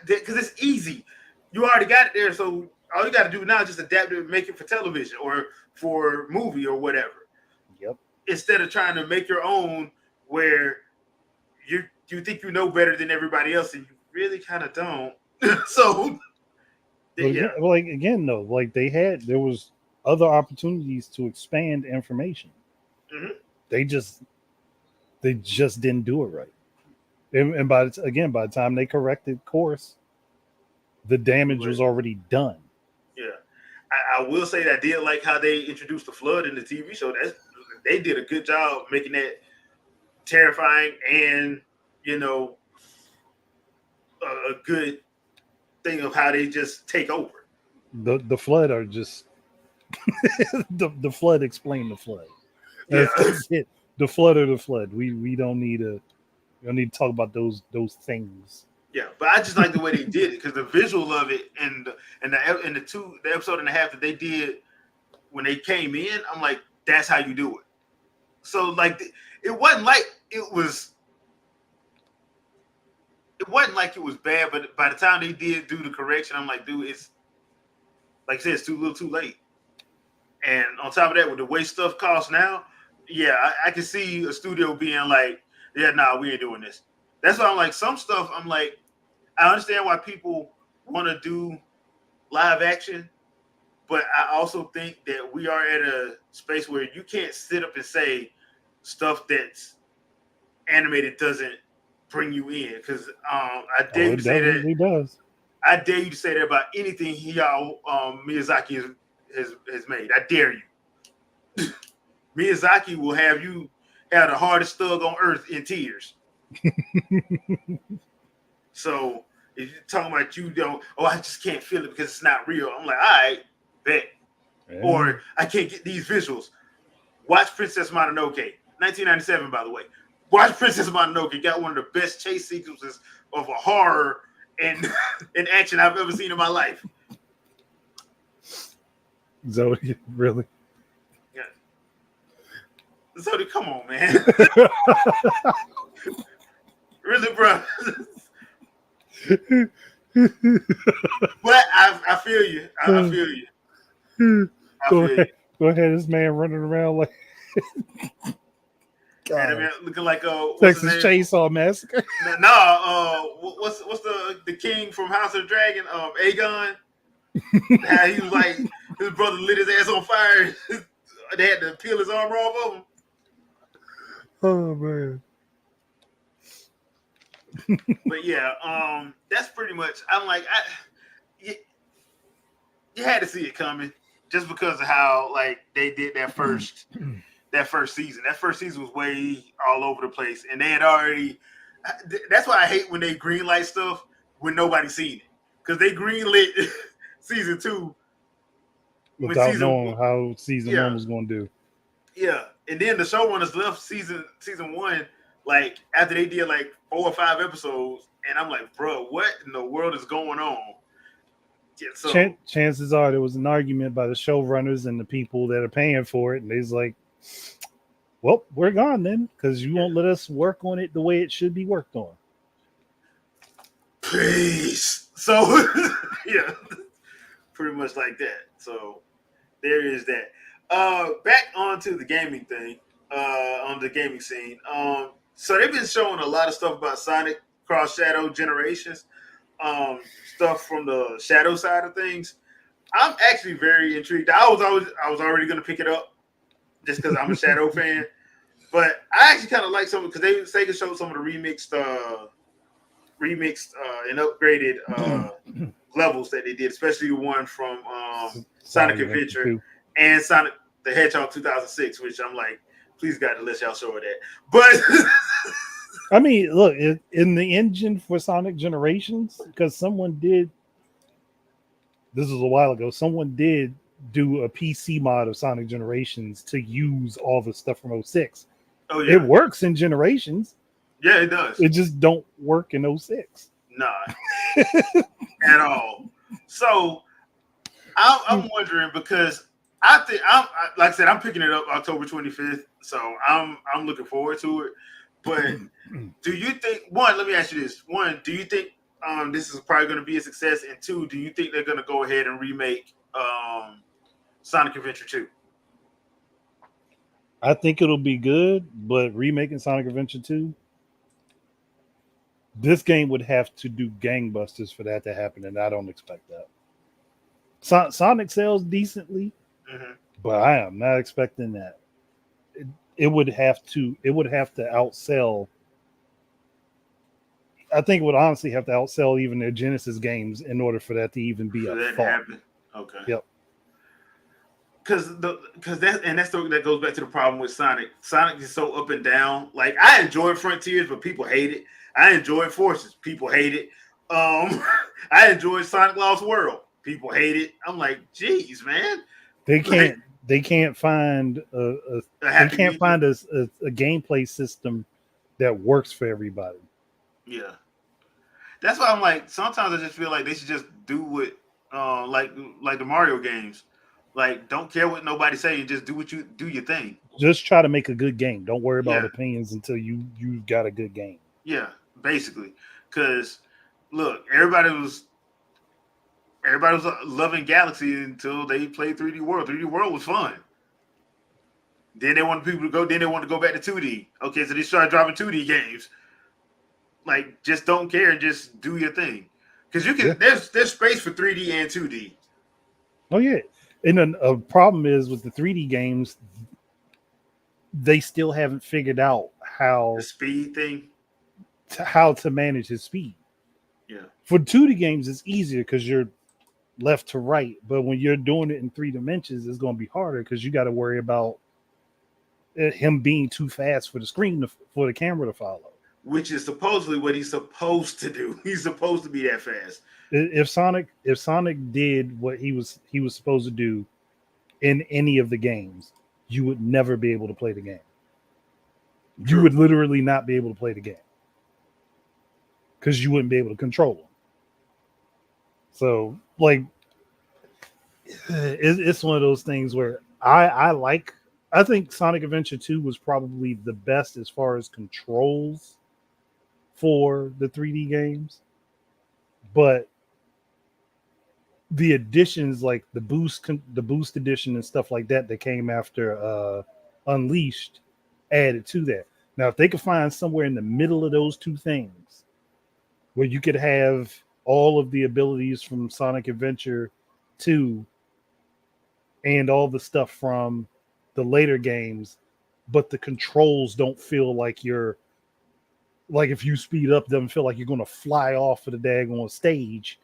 Because it's easy. You already got it there, so all you got to do now is just adapt it and make it for television or for movie or whatever. Yep. Instead of trying to make your own, where you think you know better than everybody else, and you really kind of don't. So, there was other opportunities to expand information. Mm-hmm. They just didn't do it right. And by the time they corrected course, the damage was already done. Yeah, I will say that I did like how they introduced the Flood in the TV show. They did a good job making that terrifying and a good thing of how they just take over. The Flood are just the Flood explained the Flood. That's it. The Flood or the Flood. We don't need to talk about those things. Yeah, but I just like the way they did it because the visual of it and the episode and a half that they did when they came in, I'm like, that's how you do it. So like, it wasn't like it was. It wasn't like it was bad, but by the time they did do the correction, I'm like, dude, it's like I said, it's too little, too late. And on top of that, with the way stuff costs now, yeah, I can see a studio being like, yeah, nah, we ain't doing this. That's why I'm like, some stuff, I'm like, I understand why people want to do live action, but I also think that we are at a space where you can't sit up and say stuff that's animated doesn't bring you in. Because I dare you it to say that. definitely does. I dare you to say that about anything Miyazaki has made. I dare you. Miyazaki will have you have the hardest thug on earth in tears. So if you're talking about you don't, I just can't feel it because it's not real. I'm like, all right, bet. Yeah. Or I can't get these visuals. Watch Princess Mononoke, 1997, by the way. Watch Princess Mononoke. Got one of the best chase sequences of a horror and in action I've ever seen in my life. Zoe, really? Yeah. Zoe, come on, man. Really, bro. But I feel you. I feel you. Go ahead. This man running around like And I mean, looking like Texas Chainsaw Massacre. What's the king from House of the Dragon? Aegon. How he was like his brother lit his ass on fire. They had to peel his armor off of him. Oh man. But yeah, that's pretty much. I'm like, you had to see it coming just because of how like they did that first season. That first season was way all over the place, and they had already. That's why I hate when they greenlight stuff when nobody's seen it, because they greenlit season 2 without knowing how season 1 was going to do. Yeah, and then the showrunners left season 1 like after they did like 4 or 5 episodes, and I'm like, bro, what in the world is going on? Yeah, so chances are there was an argument by the showrunners and the people that are paying for it, and they's like, well, we're gone then, because you won't let us work on it the way it should be worked on. Peace. So yeah, pretty much like that. So there is that. Back onto the gaming thing, on the gaming scene. So they've been showing a lot of stuff about Sonic Cross Shadow Generations, stuff from the Shadow side of things. I'm actually very intrigued. I was already going to pick it up just because I'm a Shadow fan, but I actually kind of like some because Sega showed some of the remixed and upgraded levels that they did, especially the one from Sonic Adventure and Sonic the Hedgehog 2006, which I'm like, please God, let y'all show her that. But I mean, look, in the engine for Sonic Generations, because someone did, this was a while ago, someone did do a PC mod of Sonic Generations to use all the stuff from 06. Oh, yeah. It works in Generations. Yeah, it does. It just don't work in 06. Nah, at all. So I'm wondering because I think like I said, I'm picking it up October 25th, so I'm looking forward to it. But do you think let me ask you this: one, do you think this is probably going to be a success? And two, do you think they're going to go ahead and remake Sonic Adventure 2? I think it'll be good, but remaking Sonic Adventure 2, this game would have to do gangbusters for that to happen, and I don't expect that. Sonic sells decently, but I am not expecting that. It would have to outsell. I think it would honestly have to outsell even their Genesis games in order for that to even be a thought. Happen. Okay. Yep. Because that goes back to the problem with Sonic. Sonic is so up and down. Like, I enjoy Frontiers, but people hate it. I enjoy Forces. People hate it. I enjoy Sonic Lost World. People hate it. I'm like, geez, man. They can't find a gameplay system that works for everybody. Yeah. That's why I'm like, sometimes I just feel like they should just do what, like the Mario games, like don't care what nobody say and just do what you do your thing. Just try to make a good game. Don't worry about Yeah, opinions until you've got a good game. yeah, basically. Because look, everybody was loving Galaxy until they played 3D World. 3D World was fun. Then they wanted people to go. Then they wanted to go back to 2D. Okay, so they started dropping 2D games. Like, just don't care and just do your thing. Because you Yeah. can. There's space for 3D and 2D. Oh yeah. And then a problem is with the 3D games, they still haven't figured out The speed thing. how to manage his speed. Yeah. For 2D games, it's easier because you're left to right, but when you're doing it in 3 dimensions, it's going to be harder because you got to worry about him being too fast for the screen for the camera to follow. Which is supposedly what he's supposed to do. He's supposed to be that fast. If Sonic did what he was supposed to do in any of the games, you would never be able to play the game. True. You would literally not be able to play the game because you wouldn't be able to control them. So, like, it's one of those things where I think Sonic Adventure 2 was probably the best as far as controls for the 3D games, but the additions like the boost edition and stuff like that came after Unleashed added to that. Now, if they could find somewhere in the middle of those two things where you could have all of the abilities from Sonic Adventure 2 and all the stuff from the later games, but the controls don't feel like you're like if you speed up, doesn't feel like you're going to fly off of the daggone stage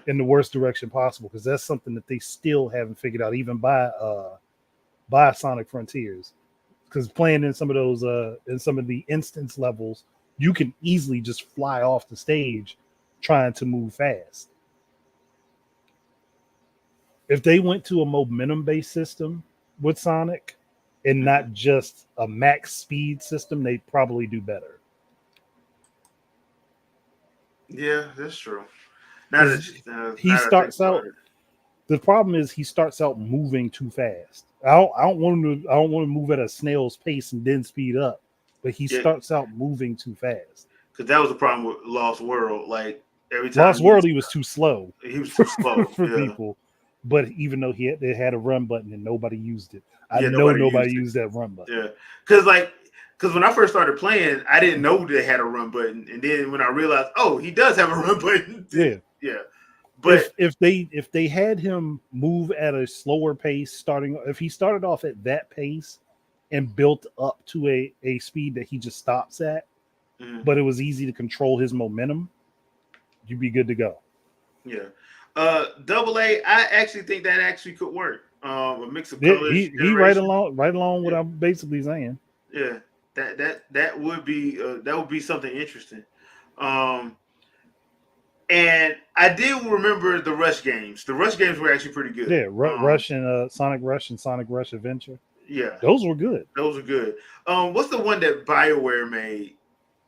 in the worst direction possible, because that's something that they still haven't figured out, even by Sonic Frontiers. Because playing in some of those in some of the instance levels, you can easily just fly off the stage trying to move fast. If they went to a momentum-based system with Sonic and not just a max speed system, they'd probably do better. Yeah, that's true. He starts out. The problem is he starts out moving too fast. I don't want him to move at a snail's pace and then speed up, but he starts out moving too fast. Because that was the problem with Lost World. Like every time Lost World, he was too slow. He was too slow for people. But even though they had a run button and nobody used it, I Yeah, know nobody used that run button. Yeah, because when I first started playing, I didn't know they had a run button, and then when I realized, oh, he does have a run button. Yeah. But if they had him move at a slower pace, if he started off at that pace and built up to a speed that he just stops at, but it was easy to control his momentum, you'd be good to go. Yeah. Double A, I actually think that actually could work. A mix of colors. He right along what I'm basically saying. Yeah, that would be something interesting. And I did remember the Rush games. The Rush games were actually pretty good. Yeah, Rush and Sonic Rush and Sonic Rush Adventure. Yeah, those were good. What's the one that BioWare made?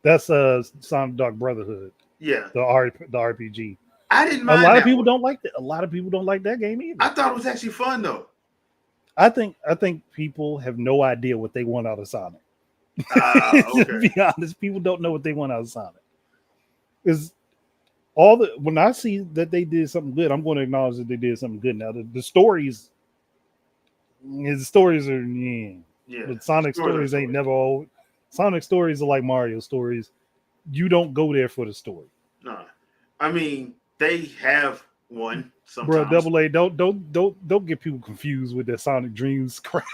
That's Sonic Dark Brotherhood. Yeah, the RPG. I didn't mind. A lot of people don't like that. A lot of people don't like that game either. I thought it was actually fun though. I think people have no idea what they want out of Sonic. Okay. To be honest, people don't know what they want out of Sonic. Because when I see that they did something good, I'm going to acknowledge that they did something good. Now the stories are but Sonic stories ain't never old. Sonic stories are like Mario stories. You don't go there for the story. No, I mean they have one sometimes. Bro, Double A, don't get people confused with that Sonic Dreams crap.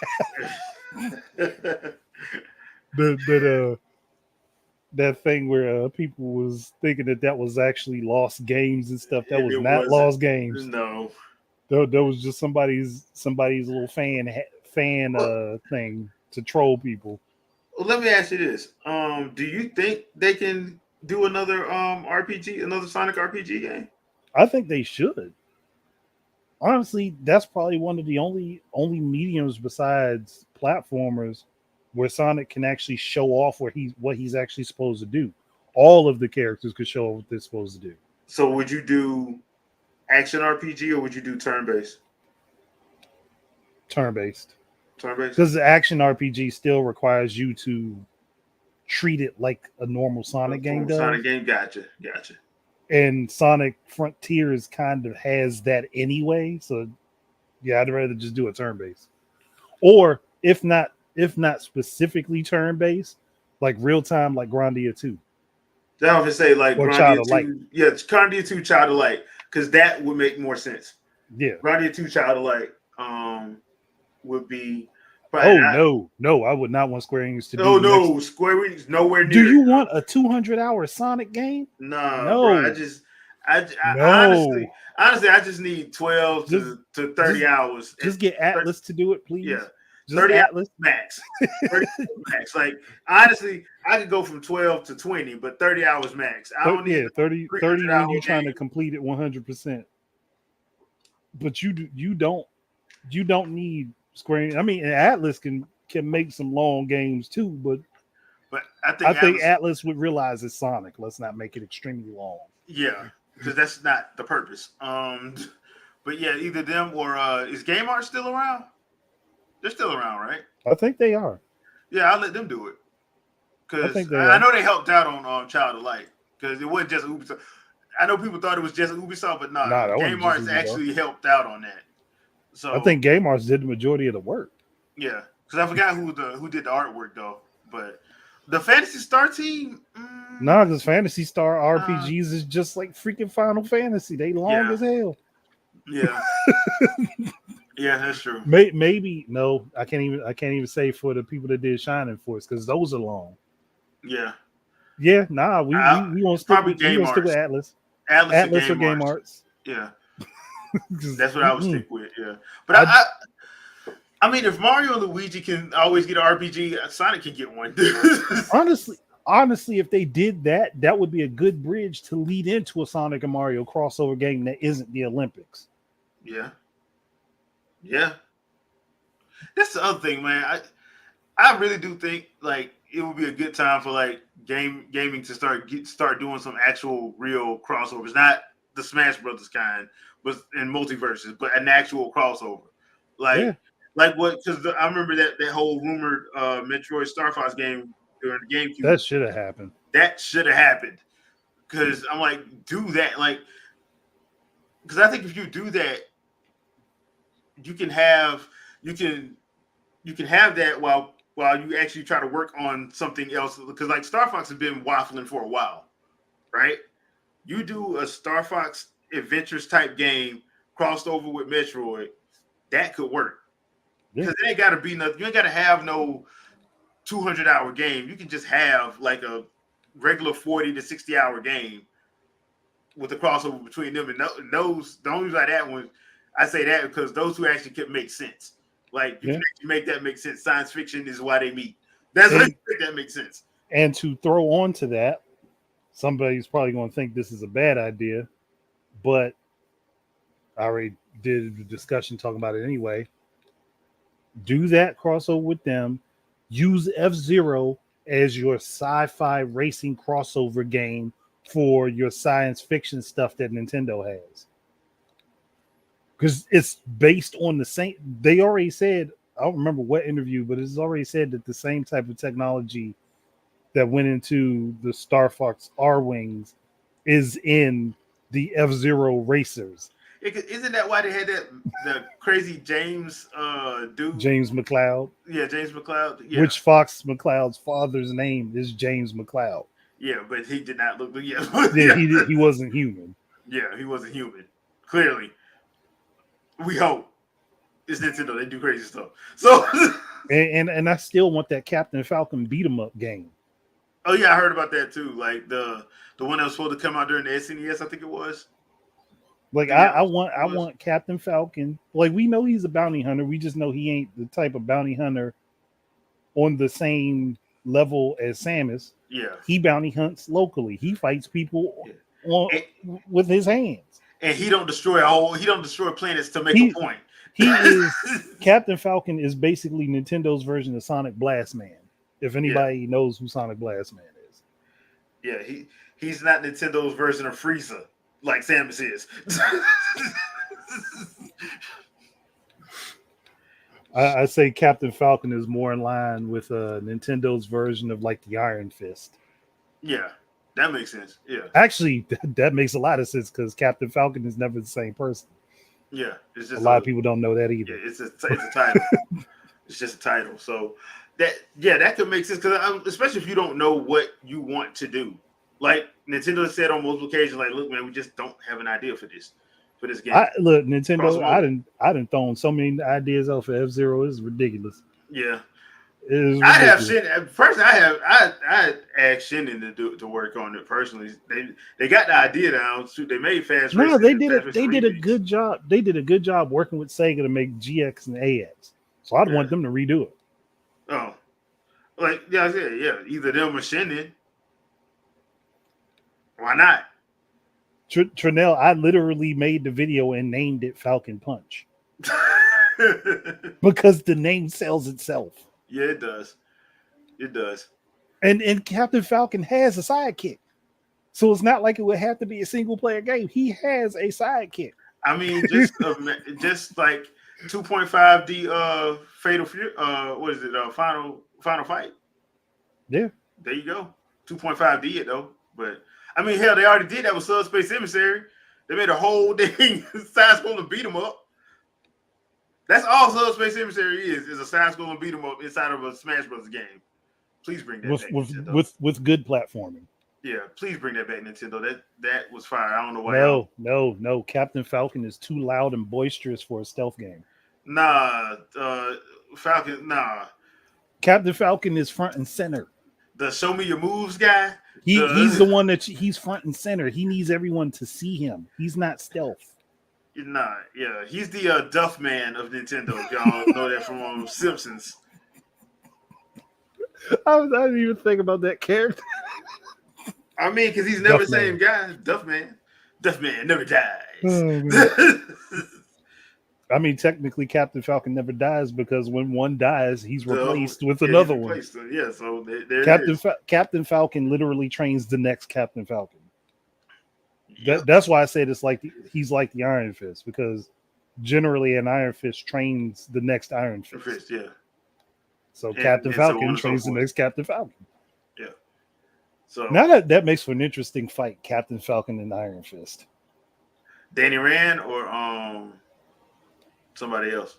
That thing where people was thinking that was actually lost games and stuff. That was not lost games. No, that was just somebody's little fan thing to troll people. Well, let me ask you this: do you think they can do another another Sonic RPG game? I think they should. Honestly, that's probably one of the only mediums besides platformers where Sonic can actually show off what he's actually supposed to do. all of the characters could show what they're supposed to do. So would you do action RPG or would you do turn-based? Turn-based. Turn-based? Because the action RPG still requires you to treat it like a normal Sonic game does. Sonic game, gotcha. And Sonic Frontiers kind of has that anyway. So yeah, I'd rather just do a turn-based. Or if not specifically turn-based, like real time, like Grandia 2. I would say like Or Grandia Child of 2. Light. Yeah, Grandia 2 Child of Light. Because that would make more sense. Yeah. Grandia 2 Child of Light would be. No, I would not want Square Enix to do. Oh no, Square Enix nowhere near. Do you want a 200-hour Sonic game? No, bro. Honestly, I just need 12 to 30 hours. Just get Atlas to do it, please. Yeah, just 30 Atlas max. 30 max. Like honestly, I could go from 12 to 20, but 30 hours max. I don't need 30 when you're trying to complete it 100%. But you don't need Square Enix. I mean, Atlas can make some long games too, but I think Atlas would realize it's Sonic. Let's not make it extremely long. Yeah, because that's not the purpose. But yeah, either them or is Game Art still around? They're still around, right? I think they are. Yeah, I'll let them do it. Because I know they helped out on Child of Light. Because it wasn't just Ubisoft. I know people thought it was just Ubisoft, but Game Arts actually helped out on that. So I think Game Arts did the majority of the work. Yeah, because I forgot who did the artwork though. But the Phantasy Star team, because Phantasy Star RPGs is just like freaking Final Fantasy. They long as hell. Yeah, yeah, that's true. Maybe no, I can't even say for the people that did Shining Force because those are long. Yeah, we won't stick with Atlas. Atlas or Game Arts. Yeah. That's what I would stick with, yeah. But I mean, if Mario and Luigi can always get an RPG, Sonic can get one. honestly, if they did that, that would be a good bridge to lead into a Sonic and Mario crossover game that isn't the Olympics. Yeah. That's the other thing, man. I really do think like it would be a good time for like gaming to start doing some actual real crossovers, not the Smash Brothers kind. Was in multiverses, but an actual crossover, like what? Because I remember that whole rumored Metroid Star Fox game during the GameCube. That should have happened. Because I'm like, do that, like, because I think if you do that, you can have that while you actually try to work on something else. Because like Star Fox has been waffling for a while, right? You do a Star Fox adventures type game crossed over with Metroid, that could work. Because it ain't gotta be nothing. You ain't gotta have no 200-hour game. You can just have like a regular 40 to 60-hour game with the crossover between them. And those, the only reason like that one, I say that because those two actually could make sense. Like you can actually make that make sense. Science fiction is why they meet. That's what make that makes sense. And to throw on to that, somebody's probably going to think this is a bad idea. But I already did a discussion talking about it anyway. Do that crossover with them. Use F-Zero as your sci-fi racing crossover game for your science fiction stuff that Nintendo has. Because it's based on the same. They already said, I don't remember what interview, but it's already said that the same type of technology that went into the Star Fox R-Wings is in the F-Zero racers. Isn't that why they had the crazy James dude? James McCloud. Yeah, James McCloud. Yeah. Which Fox McCloud's father's name is James McCloud. Yeah, but he did not look. Yeah, he wasn't human. Yeah, he wasn't human. Clearly, we hope it's Nintendo. They do crazy stuff. So, and I still want that Captain Falcon beat 'em up game. Oh yeah, I heard about that too. Like the one that was supposed to come out during the SNES, I think it was. Like I want Captain Falcon. Like we know he's a bounty hunter. We just know he ain't the type of bounty hunter on the same level as Samus. Yeah. He bounty hunts locally. He fights people with his hands. And he don't destroy planets to make a point. He is Captain Falcon is basically Nintendo's version of Sonic Blast Man. If anybody knows who Sonic Blast Man is. Yeah, he's not Nintendo's version of Frieza, like Samus is. I say Captain Falcon is more in line with Nintendo's version of like the Iron Fist. Yeah, that makes sense. Yeah, Actually, that makes a lot of sense because Captain Falcon is never the same person. yeah. It's A just lot of people don't know that yeah, either. it's a title. It's just a title. So that could make sense because especially if you don't know what you want to do. Like Nintendo said on multiple occasions, like, look, man, we just don't have an idea for this game. Look, Nintendo. Cross-mode. I didn't thrown so many ideas out for F-Zero. It's ridiculous. Yeah. It is I have ridiculous. Shin. Personally, I asked Shinnon to work on it personally. They got the idea down. They made Fast No, Racing. they did Fast it. They Racing did a remakes. good job. They did a good job working with Sega to make GX and AX. So I'd want them to redo it. Oh, like yeah, I said, yeah, either them or Shinnon. Why not? Trinell, I literally made the video and named it Falcon Punch because the name sells itself. Yeah, it does. It does. And Captain Falcon has a sidekick. So it's not like it would have to be a single player game. He has a sidekick. I mean, just like 2.5D Fatal Fury, what is it? Final Fight. Yeah. There you go. 2.5D it though. But I mean, hell, they already did that with Subspace Emissary. They made a whole dang side scroller beat 'em up. That's all Subspace Emissary is a side scroller beat 'em up inside of a Smash Bros. Game. Please bring that back, Nintendo. With good platforming. Yeah, please bring that back, Nintendo. That was fire. I don't know why. No. Captain Falcon is too loud and boisterous for a stealth game. Nah, Falcon. Nah, Captain Falcon is front and center. the show me your moves guy. He's the one he's front and center. He needs everyone to see him. He's not stealth. Nah, yeah, he's the Duff Man of Nintendo. If y'all know that from Simpsons. I didn't even think about that character. I mean, because he's never Duff the same Man. guy. Duff Man. Duff Man never dies. Oh, I mean, technically, Captain Falcon never dies because when one dies, he's replaced with another one. Yeah, so there Captain Falcon literally trains the next Captain Falcon. Yep. That's why I said he's like the Iron Fist, because generally an Iron Fist trains the next Iron Fist. Yeah. So Captain Falcon trains the next Captain Falcon. Yeah. So now that makes for an interesting fight, Captain Falcon and Iron Fist. Danny Rand or somebody else.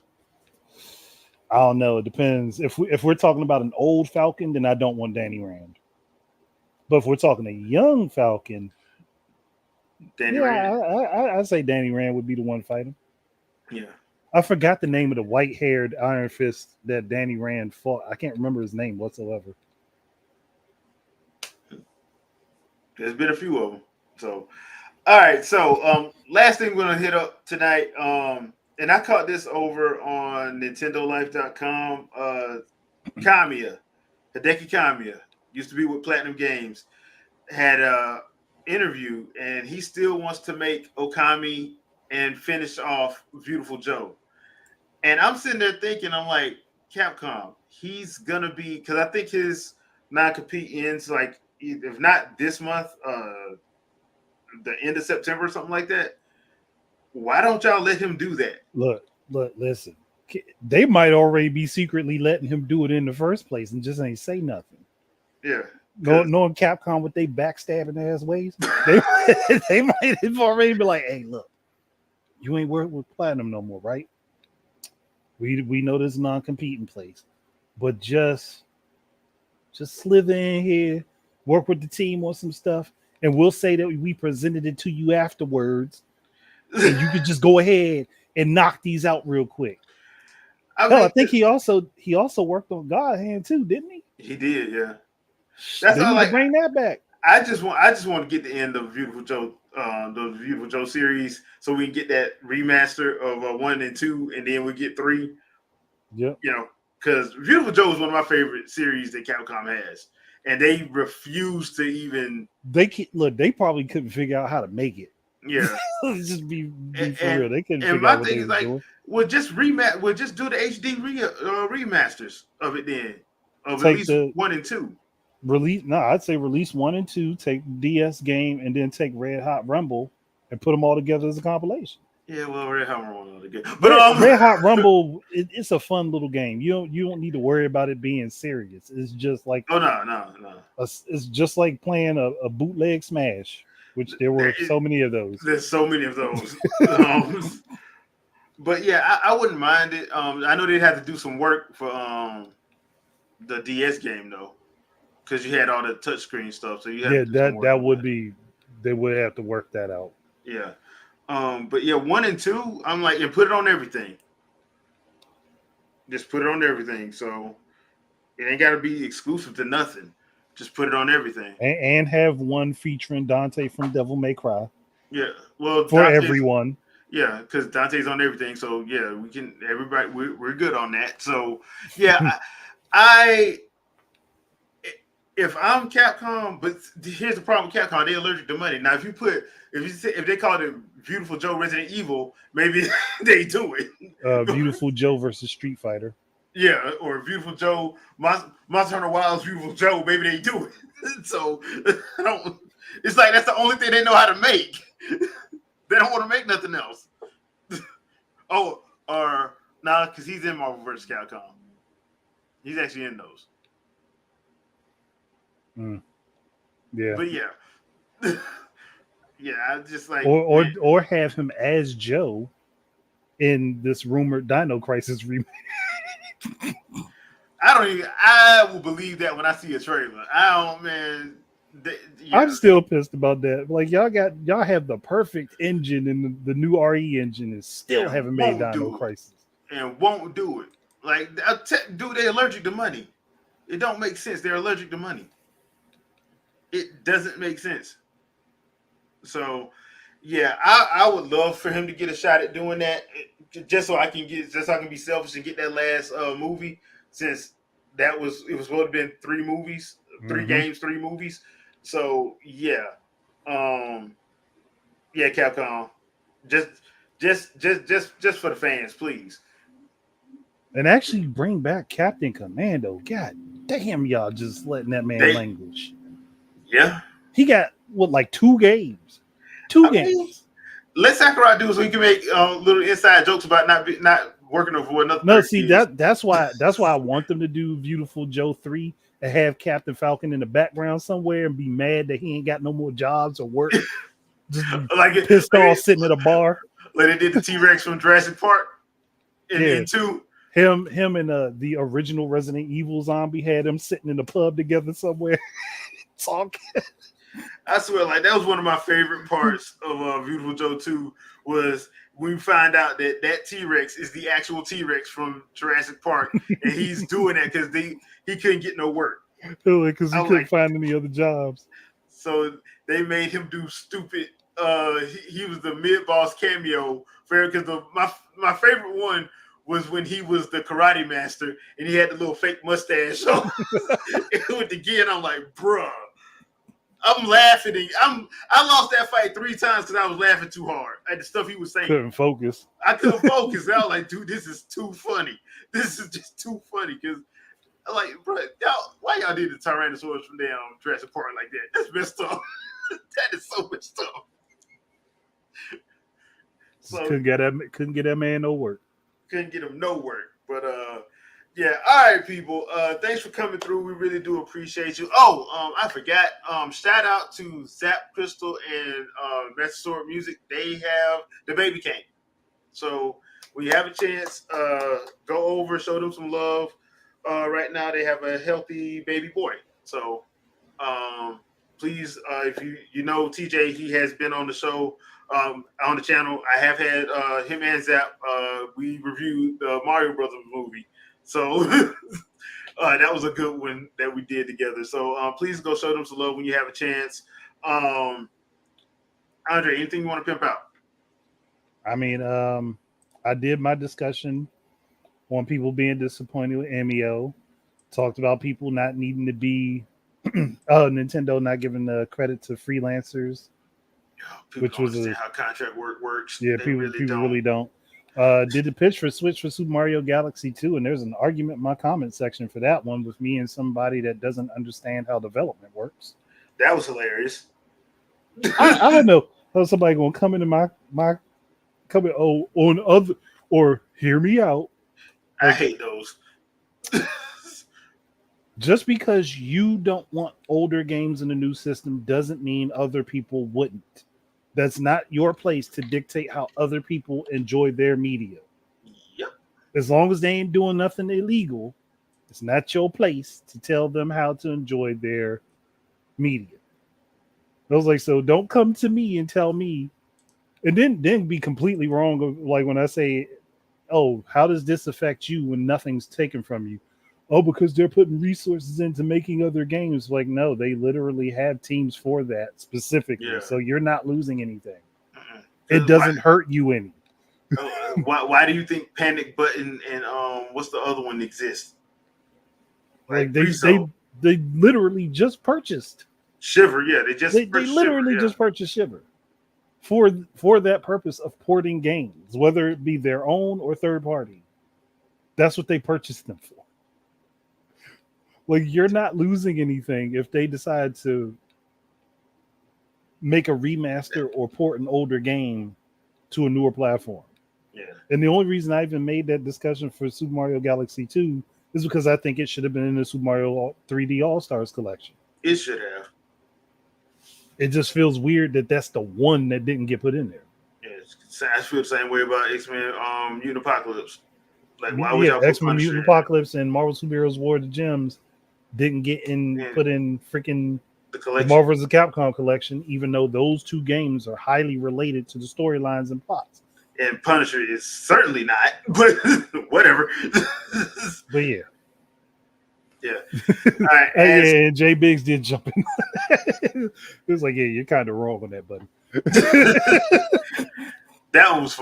I don't know. It depends. If we're talking about an old Falcon, then I don't want Danny Rand. But if we're talking a young Falcon, I say Danny Rand would be the one fighting. Yeah. I forgot the name of the white-haired Iron Fist that Danny Rand fought. I can't remember his name whatsoever. There's been a few of them. So, all right. So, last thing we're gonna hit up tonight. And I caught this over on NintendoLife.com. Kamiya, Hideki Kamiya, used to be with Platinum Games, had a interview, and he still wants to make Okami and finish off Beautiful Joe. And I'm sitting there thinking, I'm like, Capcom, he's gonna be, because I think his non-compete ends like, if not this month, the end of September or something like that. Why don't y'all let him do that? Look, listen. They might already be secretly letting him do it in the first place and just ain't say nothing. Yeah. Knowing Capcom with they backstabbing ass ways, they might have already been like, hey, look, you ain't working with Platinum no more, right? We know there's a non-compete in place, but just slither in here, work with the team on some stuff, and we'll say that we presented it to you afterwards, and you could just go ahead and knock these out real quick. I think he also worked on God Hand too, didn't he? He did, yeah. That's all. Like, bring that back. I just want to get the end of Beautiful Joe, the Beautiful Joe series, so we can get that remaster of 1 and 2, and then we get 3. Yeah, you know, because Beautiful Joe is one of my favorite series that Capcom has, and they refuse to even. They probably couldn't figure out how to make it. Yeah, just be for real. They couldn't. And figure my out what thing they is like, doing. we'll just do the HD remasters of it then, of Take at least 1 and 2. I'd say release 1 and 2, take DS game, and then take Red Hot Rumble and put them all together as a compilation. Yeah, well, Red Hot Rumble again, but Red Hot Rumble, it's a fun little game. You don't need to worry about it being serious. It's just like oh no. it's just like playing a bootleg Smash, which there were so many of those. There's so many of those. But yeah, I wouldn't mind it. I know they'd have to do some work for the DS game though, because you had all the touchscreen stuff. So you have to do some work that on would be, they would have to work that out. Yeah. But yeah, 1 and 2, I'm like, and put it on everything. Just put it on everything. So it ain't got to be exclusive to nothing. Just put it on everything. And have one featuring Dante from Devil May Cry. Yeah. Well, for everyone. Yeah, because Dante's on everything. So yeah, we can. Everybody, we're good on that. So yeah, I if I'm Capcom, but here's the problem with Capcom: they're allergic to money. Now, if they call it Beautiful Joe Resident Evil, maybe they do it. Beautiful Joe versus Street Fighter. Yeah, or Beautiful Joe, Monster Hunter Wilds, Beautiful Joe, maybe they do it. So I don't. It's like that's the only thing they know how to make. They don't want to make nothing else. Oh, or nah, because he's in Marvel vs. Capcom. He's actually in those. Yeah, but yeah, yeah. I just like or have him as Joe in this rumored Dino Crisis remake. I will believe that when I see a trailer. I don't, man. Yeah. I'm still pissed about that. Like y'all have the perfect engine, and the new RE engine is still haven't made Dino Crisis and won't do it. Like, dude, they're allergic to money. It don't make sense. They're allergic to money. It doesn't make sense. So, yeah, I would love for him to get a shot at doing that, just so I can be selfish and get that last movie, since it was supposed to have been 3 movies, 3 games, 3 movies. So yeah, yeah, Capcom, just for the fans, please. And actually bring back Captain Commando. God damn, y'all just letting that man languish. Yeah, he got like 2 games. 2 games. Let Sakurai do it so he can make little inside jokes about not working over another. No, see that's why I want them to do Beautiful Joe 3 and have Captain Falcon in the background somewhere and be mad that he ain't got no more jobs or work. Just like pissed off sitting at a bar. Like they did the T-Rex from Jurassic Park in 2. Him and the original Resident Evil zombie had him sitting in the pub together somewhere talking. I swear, like that was one of my favorite parts of Beautiful Joe 2 was we find out that T-Rex is the actual T-Rex from Jurassic Park, and he's doing that because he couldn't get no work. Because he couldn't find any other jobs. So they made him do stupid. He was the mid-boss cameo for because my favorite one was when he was the karate master and he had the little fake mustache on with the gi, and I'm like, bruh. I'm laughing. I lost that fight 3 times because I was laughing too hard at the stuff he was saying. Couldn't focus. I couldn't focus. I was like, dude, this is too funny. This is just too funny because, like, bro, why y'all did the Tyrannosaurus from damn Jurassic Park like that? That's messed up. That is so messed up. So couldn't get that man no work. Couldn't get him no work. But yeah, all right, people. Thanks for coming through. We really do appreciate you. Oh, I forgot. Shout out to Zap Crystal and Master Sword Music. They have the baby came. So we have a chance. Go over, show them some love. Right now they have a healthy baby boy. So please, if you know TJ, he has been on the show. On the channel. I have had him and Zap. We reviewed the Mario Brothers movie. So that was a good one that we did together. So please go show them some love when you have a chance. Andre, anything you want to pimp out? I mean, I did my discussion on people being disappointed with MEO. Talked about people not needing to be Nintendo not giving the credit to freelancers. People which was how contract work works. Yeah, people really don't. Did the pitch for Switch for Super Mario Galaxy 2, and there's an argument in my comment section for that one with me and somebody that doesn't understand how development works. That was hilarious. I don't know how somebody gonna come into my comment on other or hear me out. I hate those. Just because you don't want older games in the new system doesn't mean other people wouldn't. That's not your place to dictate how other people enjoy their media. Yep. As long as they ain't doing nothing illegal, it's not your place to tell them how to enjoy their media. I was like, so don't come to me and tell me, and then be completely wrong. Like when I say, oh, how does this affect you when nothing's taken from you? Oh, because they're putting resources into making other games. Like, no, they literally have teams for that specifically. Yeah. So you're not losing anything. Mm-mm. It doesn't hurt you any. Why do you think Panic Button and what's the other one exist? Like they literally just purchased Shiver. Yeah, they literally Shiver, just purchased Shiver for that purpose of porting games, whether it be their own or third party. That's what they purchased them for. Like, you're not losing anything if they decide to make a remaster or port an older game to a newer platform. Yeah. And the only reason I even made that discussion for Super Mario Galaxy 2 is because I think it should have been in the Super Mario 3D All-Stars collection. It should have. It just feels weird that that's the one that didn't get put in there. Yeah, I feel the same way about X-Men Mutant Apocalypse. Like, why would y'all put X-Men Mutant Apocalypse and Marvel Superheroes War of the Gems didn't get put in freaking the Marvel vs. Capcom collection, even though those two games are highly related to the storylines and plots. And Punisher is certainly not, but whatever. But yeah. Yeah. All right, and Jay Biggs did jump in. It was like, yeah, you're kind of wrong on that, buddy. That one was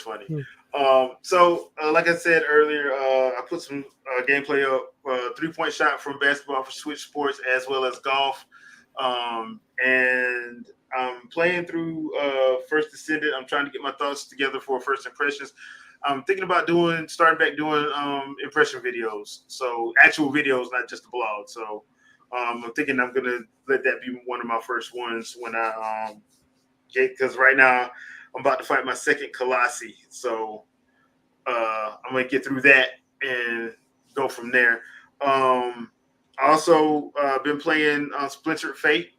funny. So, like I said earlier, I put some gameplay up, 3-point shot from basketball for Switch Sports as well as golf. And I'm playing through First Descendant. I'm trying to get my thoughts together for first impressions. I'm thinking about starting back doing impression videos. So actual videos, not just a blog. So I'm thinking I'm going to let that be one of my first ones when I because right now I'm about to fight my second Colossi. So I'm going to get through that and go from there. Also been playing Splintered Fate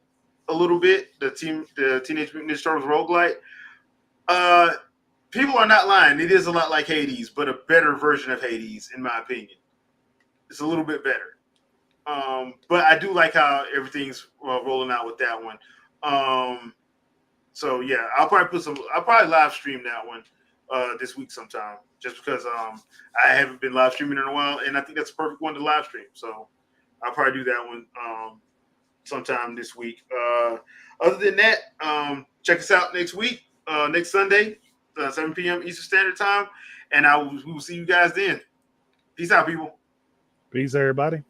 a little bit, the Teenage Mutant Ninja Turtles roguelite. People are not lying. It is a lot like Hades, but a better version of Hades, in my opinion. It's a little bit better. But I do like how everything's rolling out with that one. So yeah, I'll probably live stream that one this week sometime, just because I haven't been live streaming in a while, and I think that's a perfect one to live stream. So I'll probably do that one sometime this week. Other than that, check us out next week, next Sunday, 7 p.m. Eastern Standard Time, and we will see you guys then. Peace out, people. Peace, everybody.